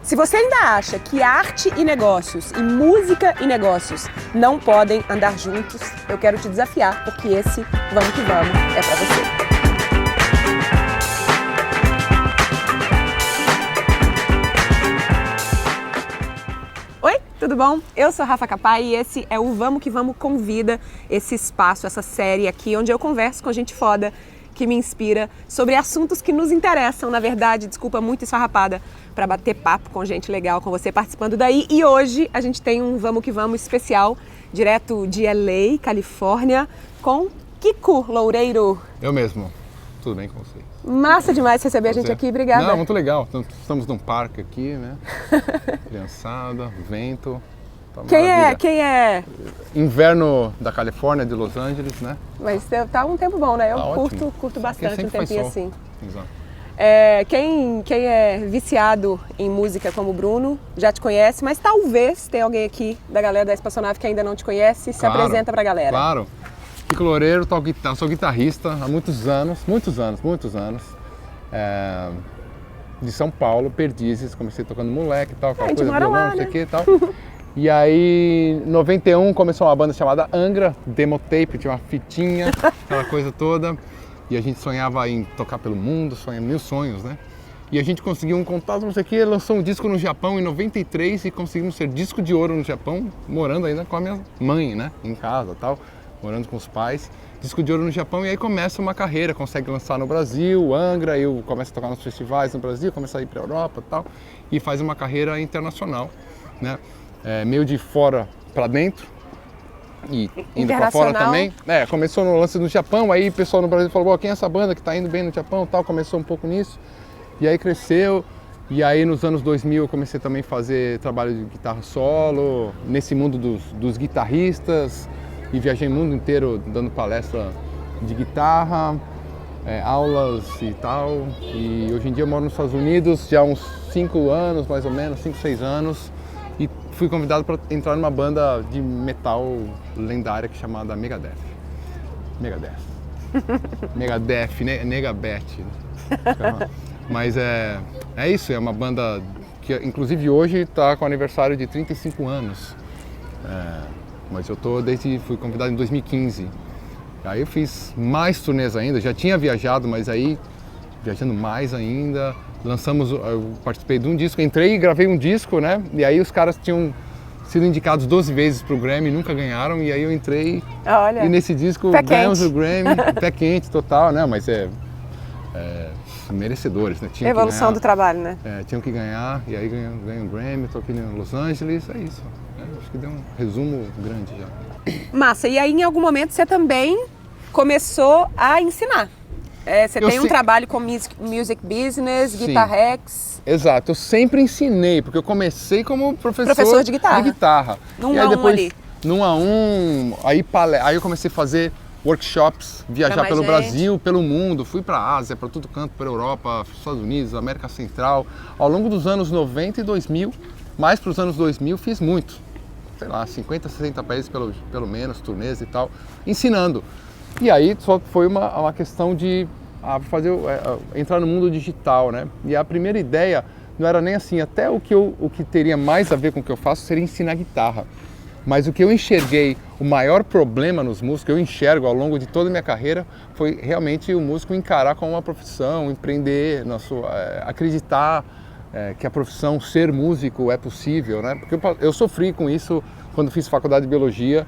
Se você ainda acha que arte e negócios e música e negócios não podem andar juntos, eu quero te desafiar, porque esse Vamos que Vamos é pra você. Oi, tudo bom? Eu sou Rafa Capai e esse é o Vamos que Vamos Convida, esse espaço, essa série aqui onde eu converso com gente foda que me inspira sobre assuntos que nos interessam, na verdade, desculpa muito esfarrapada, para bater papo com gente legal, com você participando daí. E hoje a gente tem um Vamos que Vamos especial, direto de LA, Califórnia, com Kiko Loureiro. Eu mesmo. Tudo bem com você? Massa demais receber a gente aqui, obrigada. Não, muito legal. Estamos num parque aqui, né? Criançada, vento. Tá Quem é? Inverno da Califórnia, de Los Angeles, né? Mas tá um tempo bom, né? Eu tá curto bastante um tempinho assim. Exato. Quem é viciado em música como o Bruno já te conhece, mas talvez tem alguém aqui da galera da Espaçonave que ainda não te conhece. Se apresenta pra galera. Claro. Kiko Loureiro, sou guitarrista há muitos anos. De São Paulo, Perdizes, comecei tocando moleque e tal, aquela coisa, violão, lá, não sei o né? que e tal. E aí, em 91, começou uma banda chamada Angra, demo tape, tinha uma fitinha, aquela coisa toda. E a gente sonhava em tocar pelo mundo, mil sonhos, né? E a gente conseguiu um contato, não sei o que, lançou um disco no Japão em 93 e conseguimos ser disco de ouro no Japão, morando ainda com a minha mãe, né? Em casa e tal, morando com os pais. Disco de ouro no Japão e aí começa uma carreira, consegue lançar no Brasil, Angra, eu começo a tocar nos festivais no Brasil, começo a ir para a Europa e tal, e faz uma carreira internacional, né? Meio de fora para dentro e indo para fora também. Começou no lance do Japão, aí o pessoal no Brasil falou, quem é essa banda que está indo bem no Japão e tal, começou um pouco nisso, e aí cresceu, e aí nos anos 2000 eu comecei também a fazer trabalho de guitarra solo, nesse mundo dos guitarristas, e viajei o mundo inteiro dando palestra de guitarra, aulas e tal, e hoje em dia eu moro nos Estados Unidos já há uns 5 anos, mais ou menos, 5, 6 anos, e fui convidado para entrar numa banda de metal lendária que é chamada Megadeth. Megadeth, Negabeth. Mas é isso, é uma banda que inclusive hoje está com aniversário de 35 anos. Mas eu fui convidado em 2015. Aí eu fiz mais turnês ainda, já tinha viajado, mas aí viajando mais ainda. Eu participei de um disco, entrei e gravei um disco, né? E aí os caras tinham sido indicados 12 vezes pro Grammy, nunca ganharam, e aí eu entrei. Olha, e nesse disco ganhamos o Grammy, pé quente total, né? Mas merecedores, né? Evolução do trabalho, né? Tinham que ganhar, e aí ganhei o Grammy, tô aqui em Los Angeles, é isso. Acho que deu um resumo grande já. Massa, e aí em algum momento você também começou a ensinar. Você tem um trabalho com music business, Guitar Hacks. Exato, eu sempre ensinei, porque eu comecei como professor de guitarra. E aí depois, num a um, aí eu comecei a fazer workshops, viajar pelo Brasil, pelo mundo, fui para a Ásia, para todo canto, para a Europa, Estados Unidos, América Central. Ao longo dos anos 90 e 2000, mais para os anos 2000, fiz muito. Sei lá, 50, 60 países pelo menos, turnês e tal, ensinando. E aí só foi uma questão de entrar no mundo digital, né? E a primeira ideia não era nem assim, até o que teria mais a ver com o que eu faço seria ensinar guitarra. Mas o que eu enxerguei, o maior problema nos músicos, eu enxergo ao longo de toda a minha carreira, foi realmente o músico encarar como uma profissão, empreender, acreditar que a profissão ser músico é possível, né? Porque eu sofri com isso quando fiz faculdade de biologia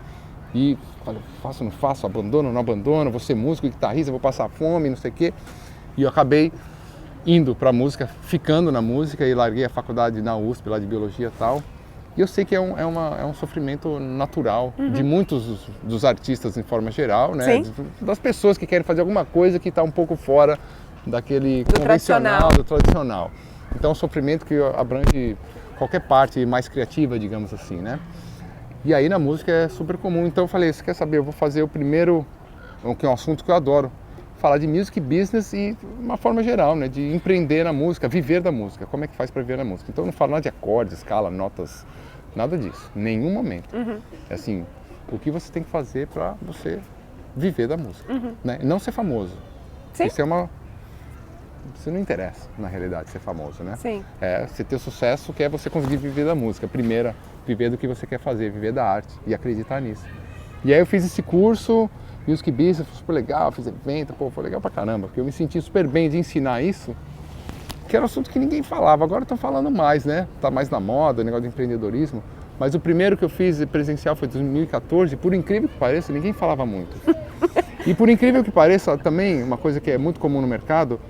e falei, faço, não faço, abandono, não abandono, vou ser músico, guitarrista, vou passar fome, não sei o quê. E eu acabei indo para a música, ficando na música e larguei a faculdade na USP, lá de biologia e tal. E eu sei que é um sofrimento natural de muitos dos artistas em forma geral, né? Das pessoas que querem fazer alguma coisa que está um pouco fora daquele convencional, do tradicional. Então é um sofrimento que abrange qualquer parte mais criativa, digamos assim, né? E aí na música é super comum. Então eu falei, você quer saber, eu vou fazer o primeiro, que é um assunto que eu adoro, falar de music business e uma forma geral, né? De empreender na música, viver da música. Como é que faz para viver na música? Então eu não falo nada de acordes, escala, notas, nada disso, nenhum momento. É assim, o que você tem que fazer para você viver da música, né? Não ser famoso. Sim. Isso é isso não interessa, na realidade, ser famoso, né? Sim. Você ter sucesso, que é você conseguir viver da música. Primeiro, viver do que você quer fazer, viver da arte e acreditar nisso. E aí eu fiz esse curso, Music Business, foi super legal, fiz evento, foi legal pra caramba, porque eu me senti super bem de ensinar isso, que era um assunto que ninguém falava, agora estão falando mais, né? Tá mais na moda, negócio de empreendedorismo. Mas o primeiro que eu fiz presencial foi em 2014, por incrível que pareça, ninguém falava muito. E por incrível que pareça, também, uma coisa que é muito comum no mercado,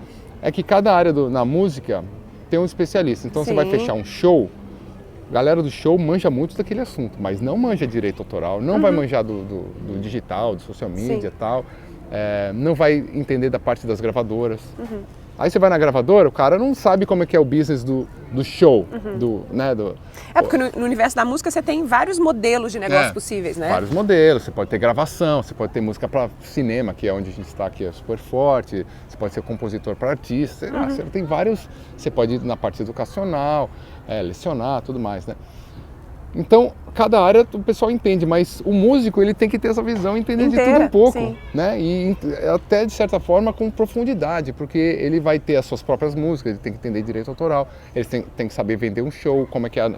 é que cada área na música tem um especialista. Então você vai fechar um show, a galera do show manja muito daquele assunto, mas não manja direito autoral, não vai manjar do digital, do social media e tal, não vai entender da parte das gravadoras. Aí você vai na gravadora, o cara não sabe como é que é o business do show, porque no universo da música você tem vários modelos de negócio possíveis, né? Vários modelos, você pode ter gravação, você pode ter música para cinema, que é onde a gente está aqui, é super forte, você pode ser compositor para artista, sei lá, você tem vários, você pode ir na parte educacional, lecionar, tudo mais, né? Então, cada área o pessoal entende, mas o músico ele tem que ter essa visão, entender de tudo um pouco, né? E até de certa forma com profundidade, porque ele vai ter as suas próprias músicas, ele tem que entender direito autoral, ele tem que saber vender um show, como é que é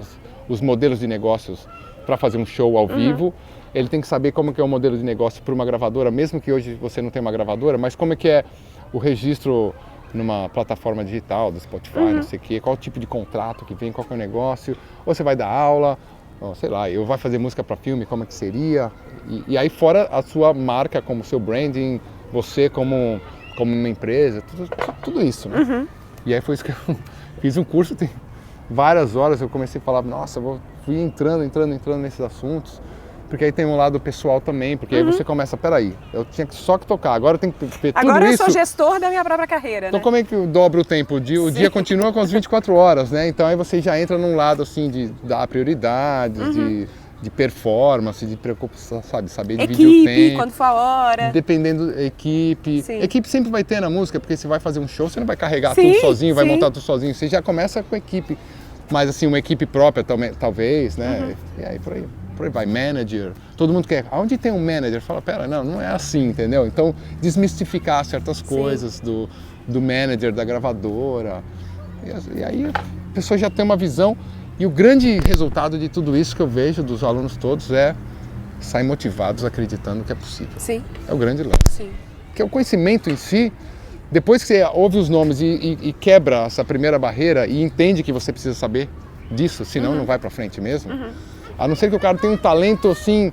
os modelos de negócios para fazer um show ao vivo, ele tem que saber como que é o modelo de negócio para uma gravadora, mesmo que hoje você não tenha uma gravadora, mas como é que é o registro numa plataforma digital, do Spotify, não sei o quê, qual tipo de contrato que vem, qual que é o negócio, ou você vai dar aula, sei lá, eu vou fazer música para filme, como é que seria? E aí fora a sua marca, como o seu branding, você como uma empresa, tudo isso, né? E aí foi isso que eu fiz um curso, tem várias horas, eu comecei a falar, nossa, fui entrando nesses assuntos, porque aí tem um lado pessoal também, porque aí você começa, peraí, eu tinha só que tocar, agora eu tenho que ver tudo isso. Agora eu sou gestor da minha própria carreira, então né? como é que eu dobro o tempo? O dia continua com as 24 horas, né? Então aí você já entra num lado assim de dar prioridades, de performance, de preocupação, saber dividir o tempo. Equipe, quando for a hora. Dependendo da equipe. Sim. Equipe sempre vai ter na música, porque você vai fazer um show, você não vai carregar tudo sozinho, vai montar tudo sozinho, você já começa com a equipe. Mas assim, uma equipe própria talvez, né? E aí por aí vai, manager, todo mundo quer, aonde tem um manager? Fala, pera, não é assim, entendeu? Então, desmistificar certas coisas do manager, da gravadora, e aí a pessoa já tem uma visão, e o grande resultado de tudo isso que eu vejo dos alunos todos é sair motivados acreditando que é possível. Sim. É o grande lance. Sim. Porque o conhecimento em si, depois que você ouve os nomes e quebra essa primeira barreira e entende que você precisa saber disso, senão não vai pra frente mesmo, a não ser que o cara tenha um talento assim,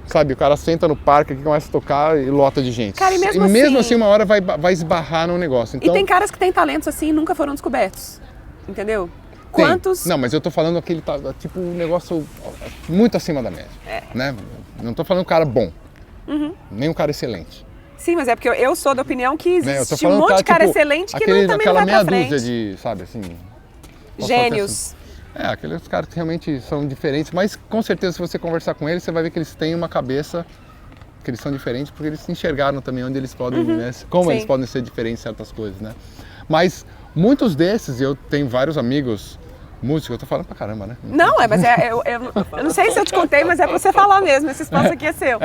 sabe, o cara senta no parque e começa a tocar e lota de gente. Cara, e mesmo assim uma hora vai esbarrar no negócio. Então, e tem caras que têm talentos assim e nunca foram descobertos, entendeu? Quantos? Não, mas eu tô falando aquele tipo um negócio muito acima da média, né? Não tô falando um cara bom, nem um cara excelente. Sim, mas é porque eu sou da opinião que existe um monte cara, de cara tipo, excelente que também não vai pra meia frente. dúzia de, sabe, assim... Gênios. Aqueles caras que realmente são diferentes, mas com certeza se você conversar com eles, você vai ver que eles têm uma cabeça, que eles são diferentes, porque eles enxergaram também onde eles podem, né, como eles podem ser diferentes em certas coisas, né? Mas muitos desses, eu tenho vários amigos músicos, eu tô falando pra caramba, né? Não, mas eu não sei se eu te contei, mas é pra você falar mesmo, esse espaço aqui é seu.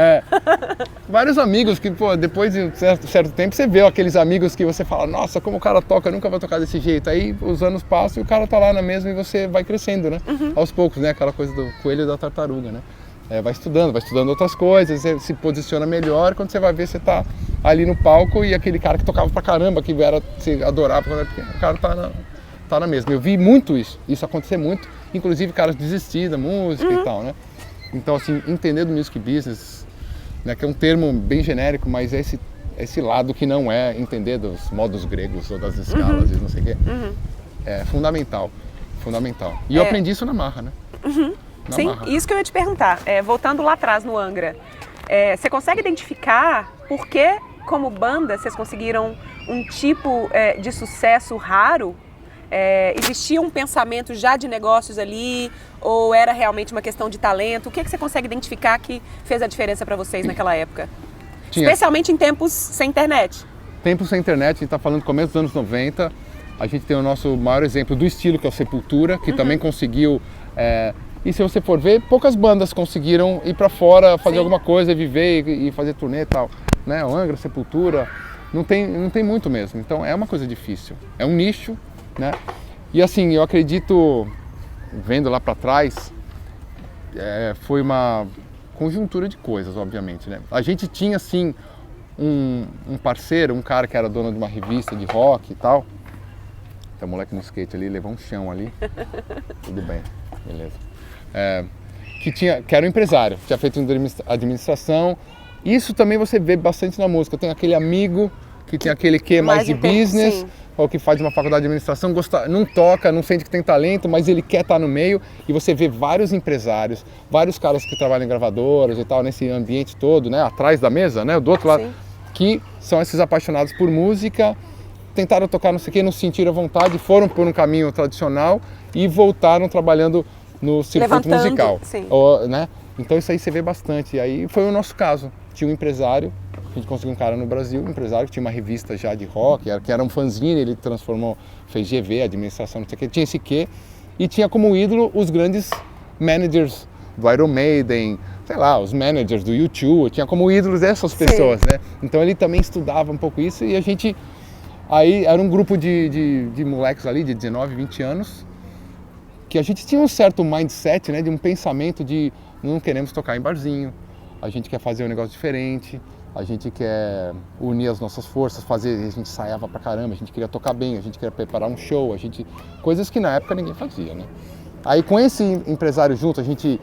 Vários amigos que, pô, depois de um certo tempo, você vê aqueles amigos que você fala, nossa, como o cara toca, eu nunca vou tocar desse jeito. Aí os anos passam e o cara tá lá na mesma e você vai crescendo, né? Aos poucos, né? Aquela coisa do coelho e da tartaruga, né? Vai estudando outras coisas, você se posiciona melhor, quando você vai ver, você tá ali no palco e aquele cara que tocava pra caramba, que você adorava quando era pequeno, o cara tá na mesma. Eu vi muito isso acontecer muito, inclusive caras desistir da música e tal, né? Então, assim, entender do music business, né, que é um termo bem genérico, mas é esse lado que não é entender dos modos gregos ou das escalas e não sei o quê, é fundamental. E eu aprendi isso na marra, né? Sim, marra. Isso que eu ia te perguntar, voltando lá atrás no Angra, você consegue identificar por que, como banda, vocês conseguiram um tipo de sucesso raro? Existia um pensamento já de negócios ali ou era realmente uma questão de talento? O que você consegue identificar que fez a diferença para vocês naquela época? Especialmente em tempos sem internet. Tempos sem internet, a gente está falando do começo dos anos 90, a gente tem o nosso maior exemplo do estilo, que é o Sepultura, que também conseguiu... e se você for ver, poucas bandas conseguiram ir para fora, fazer alguma coisa, viver e fazer turnê e tal. Né? O Angra, Sepultura, não tem muito mesmo. Então é uma coisa difícil, é um nicho, né? E assim, eu acredito, vendo lá para trás, foi uma conjuntura de coisas, obviamente, né? A gente tinha, assim, um parceiro, um cara que era dono de uma revista de rock e tal. Tem um moleque no skate ali, levou um chão ali. Tudo bem, beleza. Que era um empresário, tinha feito administração. Isso também você vê bastante na música. Tem aquele amigo que tem aquele quê mais de business, sim, ou que faz uma faculdade de administração, não toca, não sente que tem talento, mas ele quer estar no meio. E você vê vários empresários, vários caras que trabalham em gravadoras e tal, nesse ambiente todo, né, atrás da mesa, né, do outro lado, sim, que são esses apaixonados por música, tentaram tocar não sei o quê, não sentiram vontade, foram por um caminho tradicional e voltaram trabalhando no circuito musical. Né? Então isso aí você vê bastante. E aí foi o nosso caso. Tinha um empresário, a gente conseguiu um cara no Brasil, um empresário que tinha uma revista já de rock, que era um fanzine, ele transformou, fez GV, administração, não sei o quê, tinha esse quê, e tinha como ídolo os grandes managers do Iron Maiden, sei lá, os managers do U2, tinha como ídolos essas pessoas, sim, né? Então ele também estudava um pouco isso e a gente, aí era um grupo de moleques ali de 19, 20 anos, que a gente tinha um certo mindset, né, de um pensamento de não queremos tocar em barzinho, a gente quer fazer um negócio diferente, a gente quer unir as nossas forças, a gente ensaiava pra caramba, a gente queria tocar bem, a gente queria preparar um show, coisas que na época ninguém fazia, né? Aí com esse empresário junto, a gente,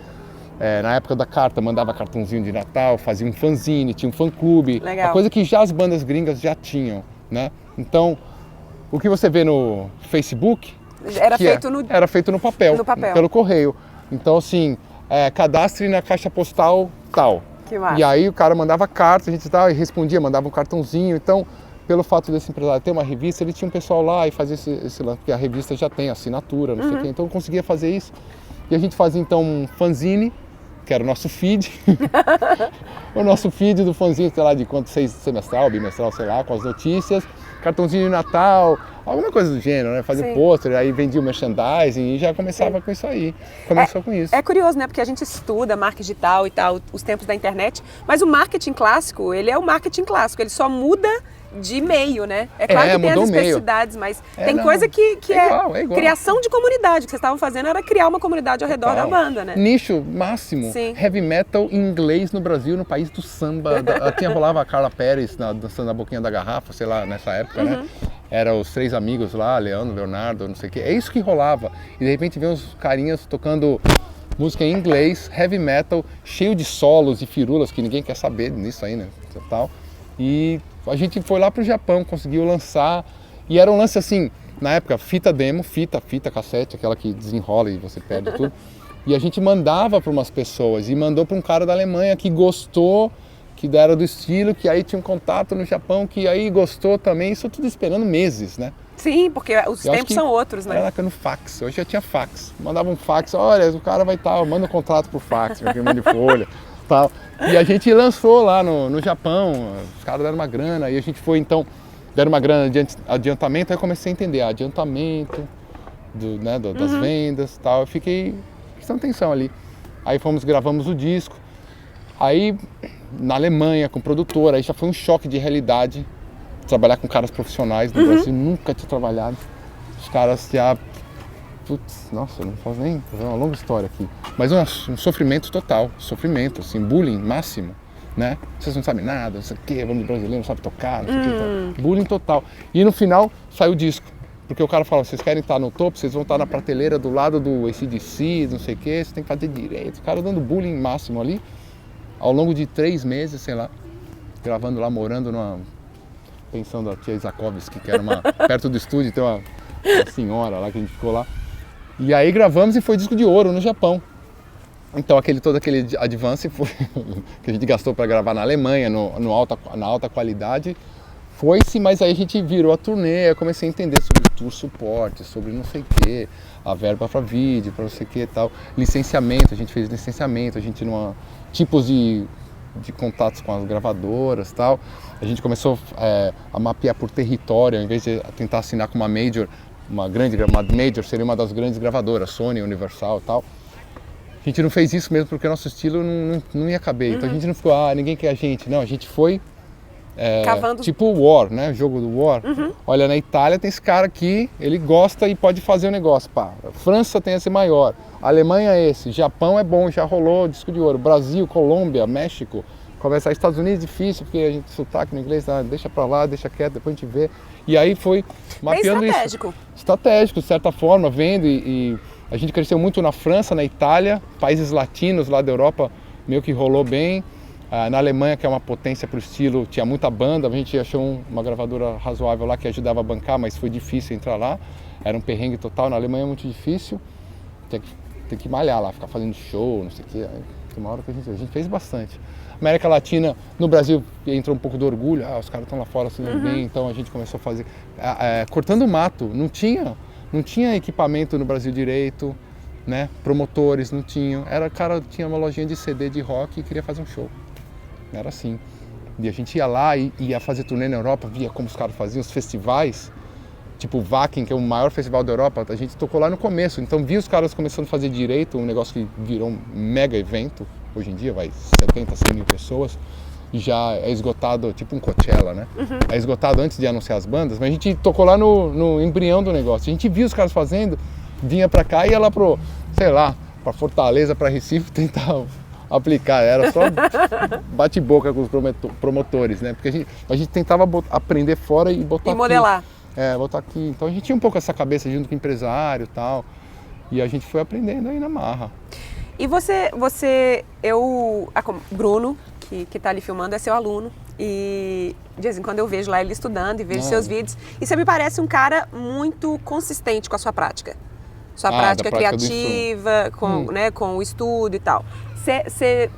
na época da carta, mandava cartãozinho de Natal, fazia um fanzine, tinha um fã-clube, uma coisa que já as bandas gringas já tinham, né? Então, o que você vê no Facebook era feito no papel, pelo correio. Então, assim, cadastre na caixa postal tal. E aí o cara mandava carta, a gente respondia, mandava um cartãozinho. Então, pelo fato desse empresário ter uma revista, ele tinha um pessoal lá e fazia esse lance, porque a revista já tem assinatura, não sei o quê. Então eu conseguia fazer isso. E a gente fazia então um fanzine, que era o nosso feed. O nosso feed do fanzine, sei lá, de quanto, semestral, bimestral, sei lá, com as notícias. Cartãozinho de Natal, alguma coisa do gênero, né? Fazia pôster, aí vendia o merchandising e já começava com isso aí. Começou com isso. É curioso, né? Porque a gente estuda marketing digital e tal, os tempos da internet, mas o marketing clássico, ele é o marketing clássico, ele só muda de meio, né? É claro que tem as especificidades, mas tem coisa que é igual. Criação de comunidade. O que vocês estavam fazendo era criar uma comunidade ao redor da banda, né? Nicho máximo. Sim. Heavy metal em inglês no Brasil, no país do samba. Rolava a Carla Pérez dançando na boquinha da garrafa, sei lá, nessa época, né? Era os 3 amigos lá, Leandro, Leonardo, não sei o quê. É isso que rolava. E de repente vem uns carinhas tocando música em inglês, heavy metal, cheio de solos e firulas, que ninguém quer saber nisso aí, né? Tal. E a gente foi lá pro Japão, conseguiu lançar, e era um lance assim, na época, fita demo, fita cassete, aquela que desenrola e você perde tudo. E a gente mandava para umas pessoas, e mandou para um cara da Alemanha que gostou, que era do estilo, que aí tinha um contato no Japão, que aí gostou também, isso tudo esperando meses, né? Sim, porque os tempos são outros, né? Era no fax, hoje já tinha fax, mandava um fax, olha, o cara vai estar, manda um contrato por fax, uma firma de folha. Tal. E a gente lançou lá no Japão, os caras deram uma grana, e a gente foi então, deram uma grana de adiantamento, aí eu comecei a entender, adiantamento das vendas e tal, eu fiquei prestando atenção ali. Aí gravamos o disco, aí na Alemanha com produtora, aí já foi um choque de realidade, trabalhar com caras profissionais do Brasil, nunca tinha trabalhado, os caras já... Putz, nossa, não posso nem fazer uma longa história aqui. Mas um sofrimento total, sofrimento, assim, bullying máximo, né? Vocês não sabem nada, não sei o quê, vamos de brasileiro, não sabe tocar, não sei o quê. Bullying total. E no final saiu o disco. Porque o cara fala, vocês querem estar no topo, vocês vão estar na prateleira do lado do AC/DC, não sei o quê, você tem que fazer direito. O cara dando bullying máximo ali, ao longo de 3 meses, sei lá, gravando lá, morando numa pensão da tia Isakovski, que era perto do estúdio, tem uma senhora lá que a gente ficou lá. E aí gravamos e foi disco de ouro no Japão. Então todo aquele advance que a gente gastou para gravar na Alemanha, na alta qualidade, foi-se, mas aí a gente virou a turnê, eu comecei a entender sobre tour suporte, sobre não sei o que, a verba para vídeo, para não sei o que e tal, licenciamento, a gente fez licenciamento, a gente tipos de contatos com as gravadoras e tal. A gente começou a mapear por território, ao invés de tentar assinar com uma major, uma major seria uma das grandes gravadoras, Sony, Universal e tal. A gente não fez isso mesmo porque o nosso estilo não ia caber. Então a gente não ficou, ninguém quer a gente. Não, a gente foi Cavando. Tipo o War, né? O jogo do War. Olha, na Itália tem esse cara aqui, ele gosta e pode fazer o negócio. Pá. França tem esse maior. Alemanha é esse. Japão é bom, já rolou disco de ouro. Brasil, Colômbia, México. Começar Estados Unidos difícil, porque a gente sotaque no inglês, deixa pra lá, deixa quieto, depois a gente vê. E aí foi mapeando bem estratégico. Isso. Estratégico, de certa forma, vendo e a gente cresceu muito na França, na Itália, países latinos lá da Europa, meio que rolou bem. Na Alemanha, que é uma potência para o estilo, tinha muita banda, a gente achou uma gravadora razoável lá que ajudava a bancar, mas foi difícil entrar lá. Era um perrengue total, na Alemanha é muito difícil, tem que malhar lá, ficar fazendo show, não sei o quê. Tem uma hora que a gente fez bastante. América Latina, no Brasil entrou um pouco do orgulho, os caras estão lá fora assinando bem, então a gente começou a fazer, cortando mato, não tinha equipamento no Brasil direito, né? Promotores não tinham, cara tinha uma lojinha de CD de rock e queria fazer um show, era assim. E a gente ia lá e ia fazer turnê na Europa, via como os caras faziam, os festivais, tipo o Wacken, que é o maior festival da Europa, a gente tocou lá no começo, então via os caras começando a fazer direito, um negócio que virou um mega evento. Hoje em dia vai 70, 100 mil pessoas e já é esgotado, tipo um Coachella, né? É esgotado antes de anunciar as bandas, mas a gente tocou lá no embrião do negócio. A gente via os caras fazendo, vinha pra cá e ia lá pro, sei lá, pra Fortaleza, pra Recife tentar aplicar. Era só bate-boca com os promotores, né? Porque a gente tentava aprender fora e botar aqui. Modelar. Botar aqui. Então a gente tinha um pouco essa cabeça junto com o empresário e tal. E a gente foi aprendendo aí na marra. E Bruno, que tá ali filmando, é seu aluno. E de vez em quando eu vejo lá ele estudando e vejo seus vídeos. E você me parece um cara muito consistente com a sua prática. Sua prática criativa, com o estudo e tal. Você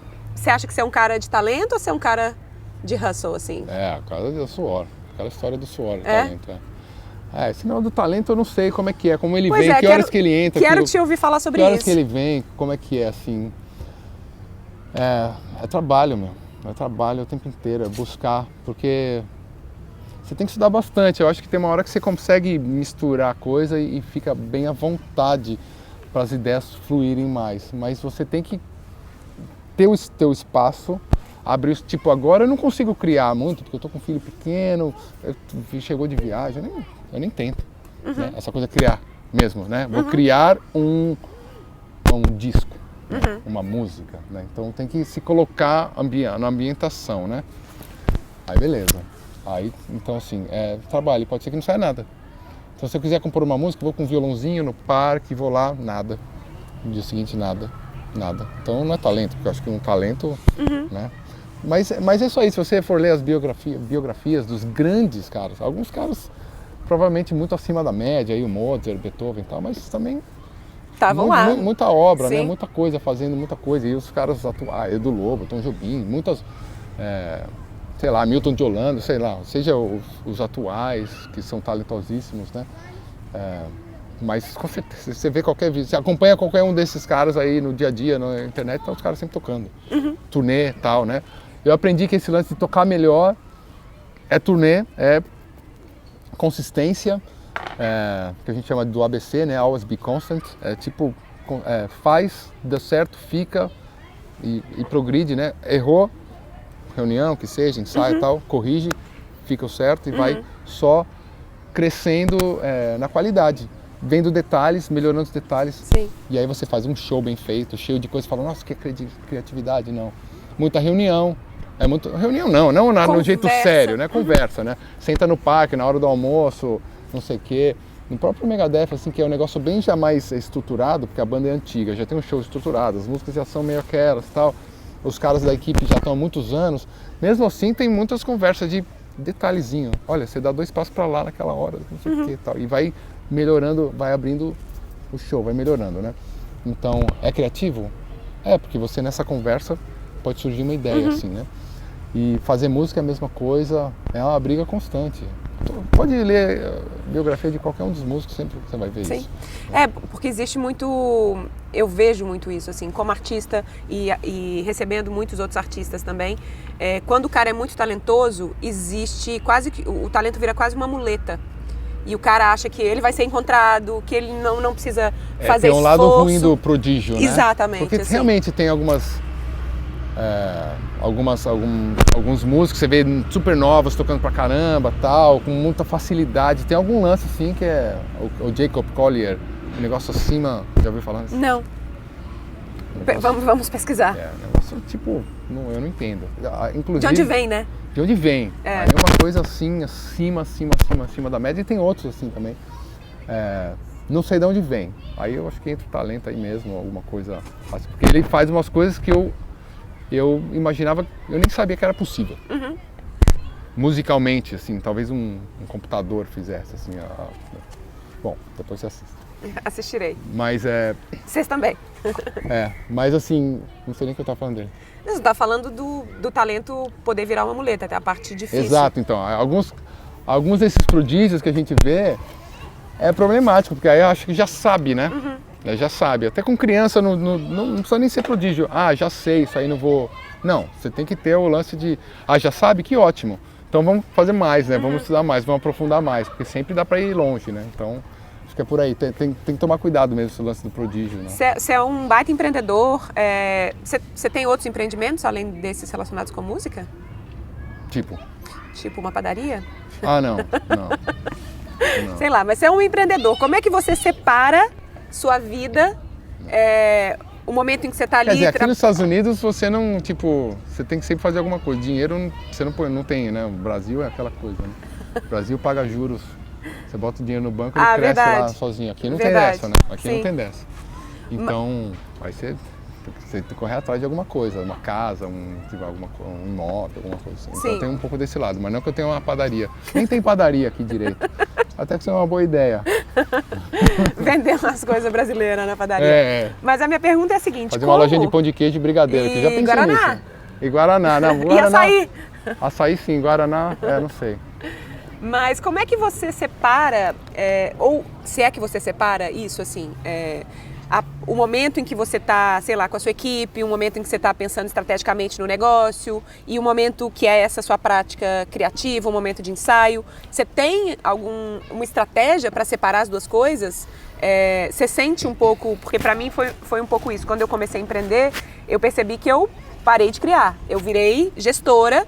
acha que você é um cara de talento ou você é um cara de hustle, assim? O cara do suor. Aquela história do suor, do talento. Esse negócio do talento eu não sei como é que é, como ele vem, que horas que ele entra. Quero te ouvir falar sobre isso. Que horas que ele vem, como é que é, assim. É trabalho, meu. É trabalho o tempo inteiro, é buscar, porque você tem que estudar bastante. Eu acho que tem uma hora que você consegue misturar a coisa e fica bem à vontade para as ideias fluírem mais. Mas você tem que ter o teu espaço, abrir, tipo, agora eu não consigo criar muito, porque eu tô com um filho pequeno, chegou de viagem, eu nem tento, né? Essa coisa de criar mesmo, né? Vou criar um disco, né? Uma música, né? Então tem que se colocar na ambientação, né? Aí beleza. Aí, então assim, trabalho, pode ser que não saia nada. Então se eu quiser compor uma música, vou com um violãozinho no parque, vou lá, nada. No dia seguinte, nada. Então não é talento, porque eu acho que um talento, né? Mas é só isso, se você for ler as biografias dos grandes caras, alguns caras provavelmente muito acima da média, aí o Mozart, Beethoven e tal, mas também estavam lá. Muita obra, né? Muita coisa, fazendo muita coisa. E os caras atuais, Edu Lobo, Tom Jobim, muitas, sei lá, Milton de Holanda, sei lá, seja os atuais, que são talentosíssimos, né? Mas com certeza, você vê você acompanha qualquer um desses caras aí no dia a dia, na internet, tá os caras sempre tocando. Turnê e tal, né? Eu aprendi que esse lance de tocar melhor é turnê, é consistência, que a gente chama do ABC, né? Always be constant. É tipo, faz, deu certo, fica e progride, né? Errou, reunião, que seja, ensaio e tal, corrige, fica o certo e vai só crescendo na qualidade. Vendo detalhes, melhorando os detalhes. Sim. E aí você faz um show bem feito, cheio de coisas, fala, nossa, que criatividade, não. Muita reunião. Reunião não no jeito sério, né? Conversa, né? Senta no parque, na hora do almoço, não sei o quê. No próprio Megadeth, assim, que é um negócio bem já mais estruturado, porque a banda é antiga, já tem um show estruturado, as músicas já são meio aquelas e tal. Os caras da equipe já estão há muitos anos. Mesmo assim, tem muitas conversas de detalhezinho. Olha, você dá 2 passos para lá naquela hora, não sei o quê e tal. E vai melhorando, vai abrindo o show, vai melhorando, né? Então, é criativo? Porque você nessa conversa pode surgir uma ideia, assim, né? E fazer música é a mesma coisa, é uma briga constante. Pode ler a biografia de qualquer um dos músicos, sempre você vai ver isso. Porque existe muito, eu vejo muito isso, assim, como artista e recebendo muitos outros artistas também. Quando o cara é muito talentoso, existe quase que, o talento vira quase uma muleta. E o cara acha que ele vai ser encontrado, que ele não precisa fazer esforço. Tem um lado ruim do prodígio, né? Exatamente. Porque assim, realmente tem algumas alguns músicos, você vê super novos tocando pra caramba, tal, com muita facilidade. Tem algum lance assim que é o Jacob Collier, um negócio acima, já ouviu falar nisso? Não. Vamos pesquisar. Um negócio tipo, eu não entendo. Inclusive, de onde vem, né? De onde vem. Aí é uma coisa assim, acima da média, e tem outros assim também. Não sei de onde vem. Aí eu acho que entra o talento aí mesmo, alguma coisa fácil. Porque ele faz umas coisas que eu imaginava, eu nem sabia que era possível. Musicalmente, assim, talvez um computador fizesse, assim. Bom, depois você assiste. Assistirei. Mas Vocês também. Mas assim, não sei nem o que eu estava falando dele. Você está falando do talento poder virar uma muleta, até a parte difícil. Exato, então. Alguns desses prodígios que a gente vê é problemático, porque aí eu acho que já sabe, né? Já sabe. Até com criança não precisa nem ser prodígio. Já sei, isso aí não vou... Não, você tem que ter o lance de... já sabe? Que ótimo. Então vamos fazer mais, né? Vamos estudar mais, vamos aprofundar mais, porque sempre dá para ir longe, né? Então, acho que é por aí. Tem que tomar cuidado mesmo esse lance do prodígio, né? Você é um baita empreendedor. Você tem outros empreendimentos, além desses relacionados com música? Tipo uma padaria? Não. Sei lá, mas você é um empreendedor. Como é que você separa sua vida, o momento em que você está ali... Quer dizer, aqui nos Estados Unidos você não, você tem que sempre fazer alguma coisa. Dinheiro você não tem, né? O Brasil é aquela coisa, né? O Brasil paga juros. Você bota o dinheiro no banco e ele cresce lá sozinho. Aqui não tem dessa, né? Aqui não tem dessa. Então, aí você tem que correr atrás de alguma coisa, uma casa, um imóvel, alguma coisa assim. Então tem um pouco desse lado, mas não que eu tenha uma padaria. Nem tem padaria aqui direito. Até que isso é uma boa ideia. Vender umas coisas brasileiras na padaria. Mas a minha pergunta é a seguinte: fazer uma lojinha de pão de queijo e brigadeiro, que eu já pensei Guaraná? nisso. E Guaraná, não. Guaraná. E açaí? Açaí sim, Guaraná, não sei. Mas como é que você separa, ou se é que você separa isso, assim, o momento em que você está, sei lá, com a sua equipe, o momento em que você está pensando estrategicamente no negócio e o momento que é essa sua prática criativa, o momento de ensaio. Você tem uma estratégia para separar as duas coisas? Você sente um pouco, porque para mim foi um pouco isso. Quando eu comecei a empreender, eu percebi que eu parei de criar. Eu virei gestora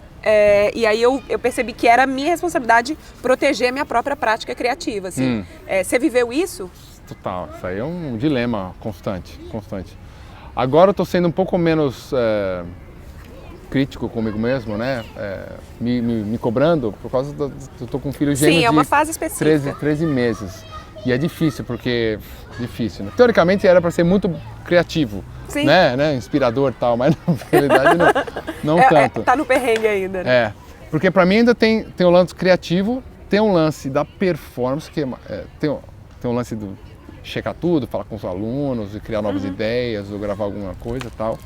e aí eu percebi que era minha responsabilidade proteger a minha própria prática criativa. Assim. Você viveu isso? Total, isso aí é um dilema constante. Agora eu estou sendo um pouco menos crítico comigo mesmo, né? Me cobrando por causa eu estou com um filho gêmeo de uma fase específica. 13 meses. E é difícil, porque... Difícil, né? Teoricamente era para ser muito criativo, né? Inspirador e tal, mas na realidade não tanto. Tá no perrengue ainda, né? Porque para mim ainda tem o lance criativo, tem um lance da performance, que tem um lance do checar tudo, falar com os alunos, e criar novas ideias, ou gravar alguma coisa e tal.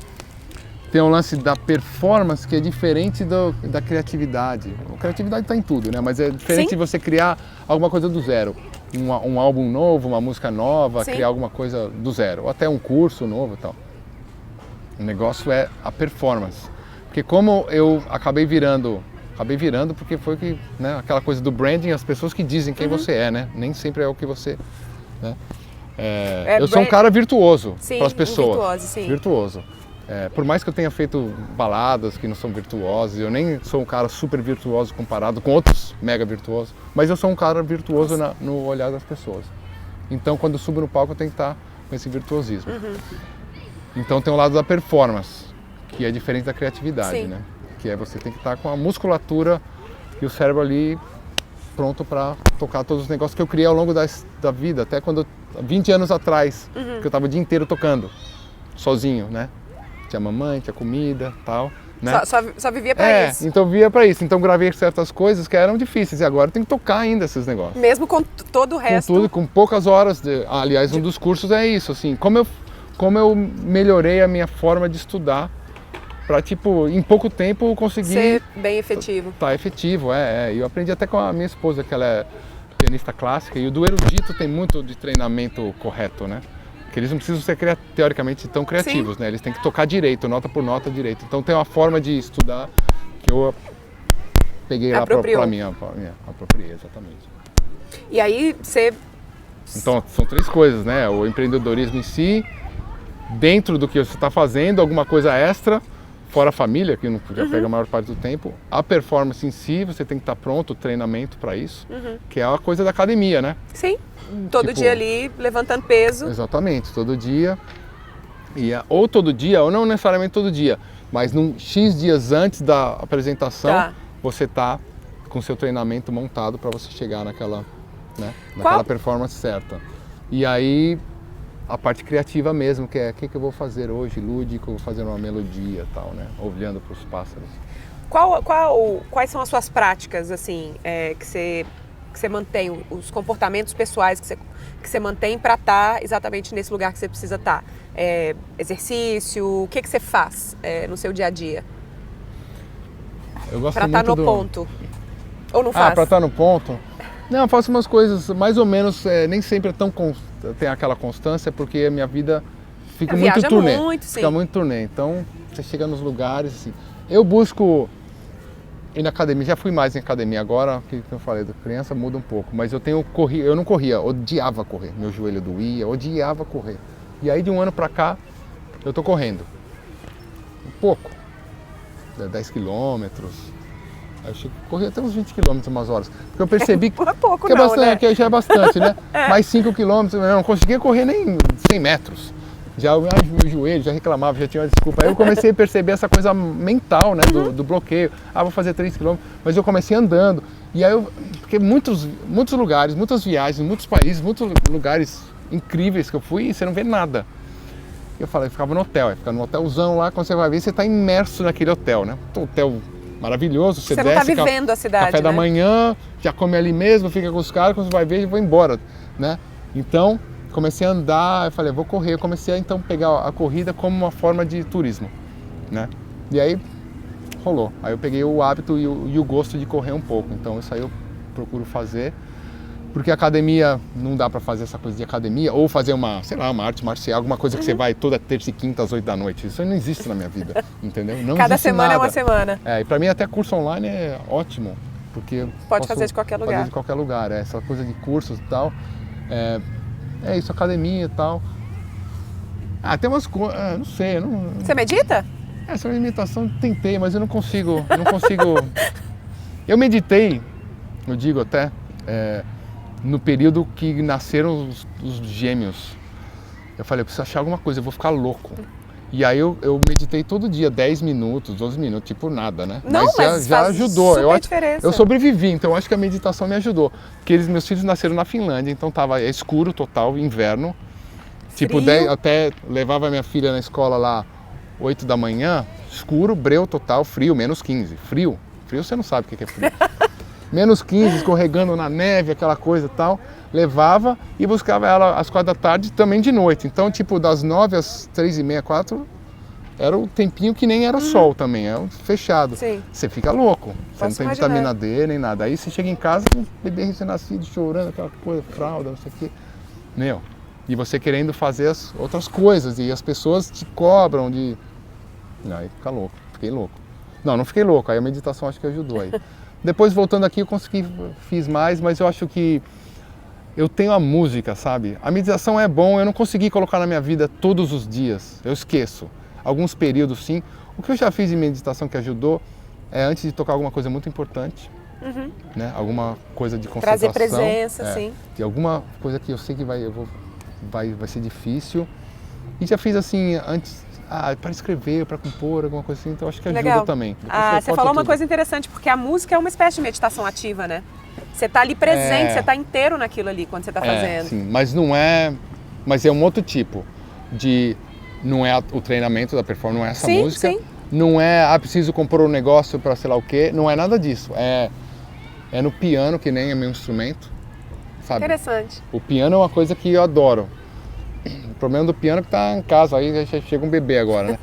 Tem um lance da performance que é diferente da criatividade. A criatividade está em tudo, né? Mas é diferente de você criar alguma coisa do zero. Um álbum novo, uma música nova, criar alguma coisa do zero. Ou até um curso novo e tal. O negócio é a performance. Porque como eu acabei virando porque foi que, né, aquela coisa do branding, as pessoas que dizem quem você é, né? Nem sempre é o que você... Né? Eu sou um cara virtuoso para as pessoas. Virtuoso. Por mais que eu tenha feito baladas que não são virtuosas, eu nem sou um cara super virtuoso comparado com outros mega virtuosos, mas eu sou um cara virtuoso no olhar das pessoas. Então, quando eu subo no palco, eu tenho que estar com esse virtuosismo. Então, tem o lado da performance, que é diferente da criatividade, né? Que você tem que estar com a musculatura e o cérebro ali pronto para tocar todos os negócios que eu criei ao longo da vida, até 20 anos atrás, que eu estava o dia inteiro tocando, sozinho, né? Tinha mamãe, tinha comida, tal, né? Só vivia para isso. Então vivia para isso. Então gravei certas coisas que eram difíceis e agora eu tenho que tocar ainda esses negócios. Mesmo com todo o resto. Com tudo, com poucas horas. Aliás, um dos cursos é isso, assim, como eu melhorei a minha forma de estudar para, em pouco tempo conseguir... Ser bem efetivo. Tá efetivo, E eu aprendi até com a minha esposa, que ela é pianista clássica, e o do erudito tem muito de treinamento correto, né? Que eles não precisam ser, teoricamente, tão criativos, né? Eles têm que tocar direito, nota por nota direito. Então tem uma forma de estudar que eu peguei lá para mim, apropriei, exatamente. E aí você... Então são 3 coisas, né? O empreendedorismo em si, dentro do que você está fazendo, alguma coisa extra, fora a família, que não já pega a maior parte do tempo, a performance em si, você tem que estar pronto, o treinamento para isso, que é a coisa da academia, né? Sim, todo dia ali, levantando peso. Exatamente, todo dia. Ou todo dia, ou não necessariamente todo dia, mas num X dias antes da apresentação, você tá com seu treinamento montado para você chegar naquela performance certa. E aí, a parte criativa mesmo, que é o que eu vou fazer hoje, lúdico, vou fazer uma melodia e tal, né? Olhando para os pássaros. Quais são as suas práticas, assim, que você mantém, os comportamentos pessoais que você mantém para estar exatamente nesse lugar que você precisa estar? Exercício, o que você faz no seu dia a dia? Eu gosto para estar no ponto. Ou não faz? Para estar no ponto? Não, eu faço umas coisas mais ou menos, nem sempre tem aquela constância, porque a minha vida fica muito turnê. Fica muito turnê. Então, você chega nos lugares, assim. Eu busco ir na academia, já fui mais em academia agora, que eu falei, da criança muda um pouco, mas eu não corria, odiava correr, meu joelho doía, odiava correr. E aí de um ano pra cá, eu tô correndo. Um pouco, 10 quilômetros. Eu corri até uns 20 quilômetros umas horas. Porque eu percebi que, pouco, que, não, bastante, né? que já é bastante, né? Mais 5 quilômetros, eu não conseguia correr nem 100 metros. Já o meu joelho já reclamava, já tinha uma desculpa. Aí eu comecei a perceber essa coisa mental, né? Do bloqueio. Vou fazer 3 quilômetros. Mas eu comecei andando. E aí porque muitos lugares, muitas viagens, muitos países, muitos lugares incríveis que eu fui e você não vê nada. Eu ficava no hotel, ficava no hotelzão lá, quando você vai ver, você está imerso naquele hotel, né? Hotel maravilhoso, você desce, não está vivendo a cidade, café da manhã, já come ali mesmo, fica com os caras, quando você vai ver, eu vou embora, né? Então, comecei a andar, eu falei, vou correr, eu comecei a então pegar a corrida como uma forma de turismo, né? E aí, rolou. Aí eu peguei o hábito e o gosto de correr um pouco, então isso aí eu procuro fazer, porque a academia, não dá pra fazer essa coisa de academia, ou fazer uma arte marcial, alguma coisa que você vai toda terça e quinta às 8 da noite. Isso não existe na minha vida, entendeu? Não Cada existe semana nada. é uma semana. E pra mim até curso online é ótimo, porque pode fazer de qualquer lugar. Fazer de qualquer lugar, essa coisa de cursos e tal. Isso, academia e tal. Tem umas coisas, não sei. Você medita? Essa meditação tentei, mas eu não consigo. Eu meditei, eu digo até, no período que nasceram os gêmeos. Eu falei, eu preciso achar alguma coisa, eu vou ficar louco. E aí eu meditei todo dia, 10 minutos, 12 minutos, tipo nada, né? Mas já ajudou. Diferença. Eu sobrevivi, então eu acho que a meditação me ajudou. Porque meus filhos nasceram na Finlândia, então tava escuro total, inverno. Tipo, até levava minha filha na escola lá, 8 da manhã, escuro, breu total, frio, menos 15. Frio você não sabe o que é frio. Menos 15, escorregando na neve, aquela coisa e tal. Levava e buscava ela às 4 da tarde, também de noite. Então, tipo, das 9 às 3h30, 4, era o tempinho que nem era sol também, fechado. Sim. Você fica louco, você Posso não tem imaginar. vitamina D nem nada. Aí você chega em casa com o bebê recém-nascido, chorando, aquela coisa, fralda, não sei o quê. E você querendo fazer as outras coisas, e as pessoas te cobram de... Aí fica louco, fiquei louco. Não fiquei louco, aí a meditação acho que ajudou aí. Depois, voltando aqui, eu fiz mais, mas eu acho que eu tenho a música, sabe? A meditação é bom, eu não consegui colocar na minha vida todos os dias, eu esqueço. Alguns períodos, sim. O que eu já fiz em meditação que ajudou é antes de tocar alguma coisa muito importante, né? Alguma coisa de concentração. Trazer presença, sim. De alguma coisa que eu sei que vai ser difícil. E já fiz assim, antes... para escrever, para compor, alguma coisa assim, então acho que ajuda também. Você falou uma coisa interessante, porque a música é uma espécie de meditação ativa, né? Você está ali presente, você está inteiro naquilo ali quando você está fazendo. Sim, mas não é... Mas é um outro tipo de... Não é o treinamento da performance, não é essa música. Sim. Não é, preciso compor um negócio para sei lá o quê, não é nada disso. É no piano, que nem é meu instrumento, sabe? Interessante. O piano é uma coisa que eu adoro. O problema do piano é que tá em casa, aí já chega um bebê agora, né?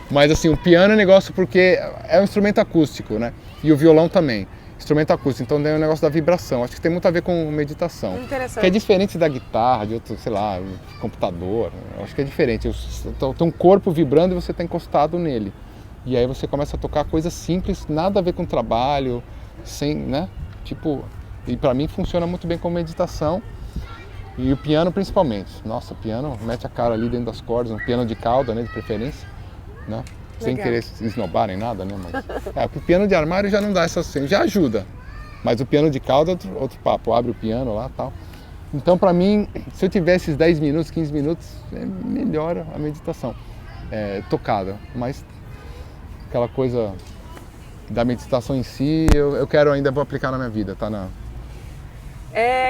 Mas assim, o piano é negócio porque é um instrumento acústico, né? E o violão também, instrumento acústico, então tem o negócio da vibração. Acho que tem muito a ver com meditação. Interessante. Que é diferente da guitarra, de outro, sei lá, computador. Acho que é diferente. Tem um corpo vibrando e você está encostado nele. E aí você começa a tocar coisas simples, nada a ver com trabalho, sem, né? Tipo, e para mim funciona muito bem como meditação. E o piano principalmente. Nossa, o piano mete a cara ali dentro das cordas, um piano de cauda, né, de preferência, né? sem querer esnobar nem nada, né? Mas, o piano de armário já não dá essa sensação, já ajuda. Mas o piano de cauda é outro papo, abre o piano lá e tal. Então, para mim, se eu tivesse esses 10 minutos, 15 minutos, melhora a meditação. Tocada, mas aquela coisa da meditação em si, eu quero ainda, vou aplicar na minha vida, tá?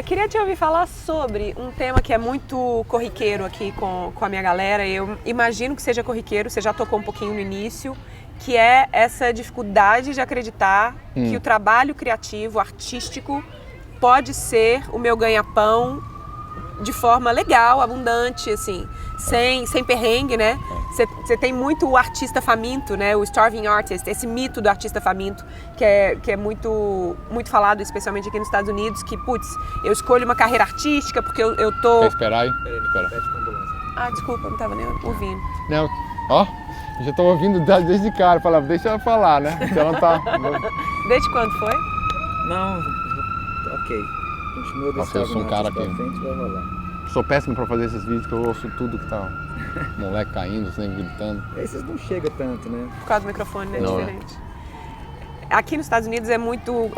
Queria te ouvir falar sobre um tema que é muito corriqueiro aqui com a minha galera. Eu imagino que seja corriqueiro, você já tocou um pouquinho no início, que é essa dificuldade de acreditar que o trabalho criativo, artístico, pode ser o meu ganha-pão de forma legal, abundante, assim, sem perrengue, né? Você tem muito o artista faminto, né? O starving artist, esse mito do artista faminto, que é muito, muito falado, especialmente aqui nos Estados Unidos, que, putz, eu escolho uma carreira artística porque eu tô... Quer esperar aí? Espera. Desculpa, não tava nem ouvindo. Não, ó, eu já tô ouvindo desde cara, falava, deixa ela falar, né? Porque ela não tá... Desde quando foi? Não, ok. Continua desse eu sou um cara pra que... frente, vai rolar. Sou péssimo pra fazer esses vídeos, que eu ouço tudo que tá... moleque caindo, sempre gritando. Esses não chega tanto, né? Por causa do microfone, né? Não, diferente. Aqui nos Estados Unidos é muito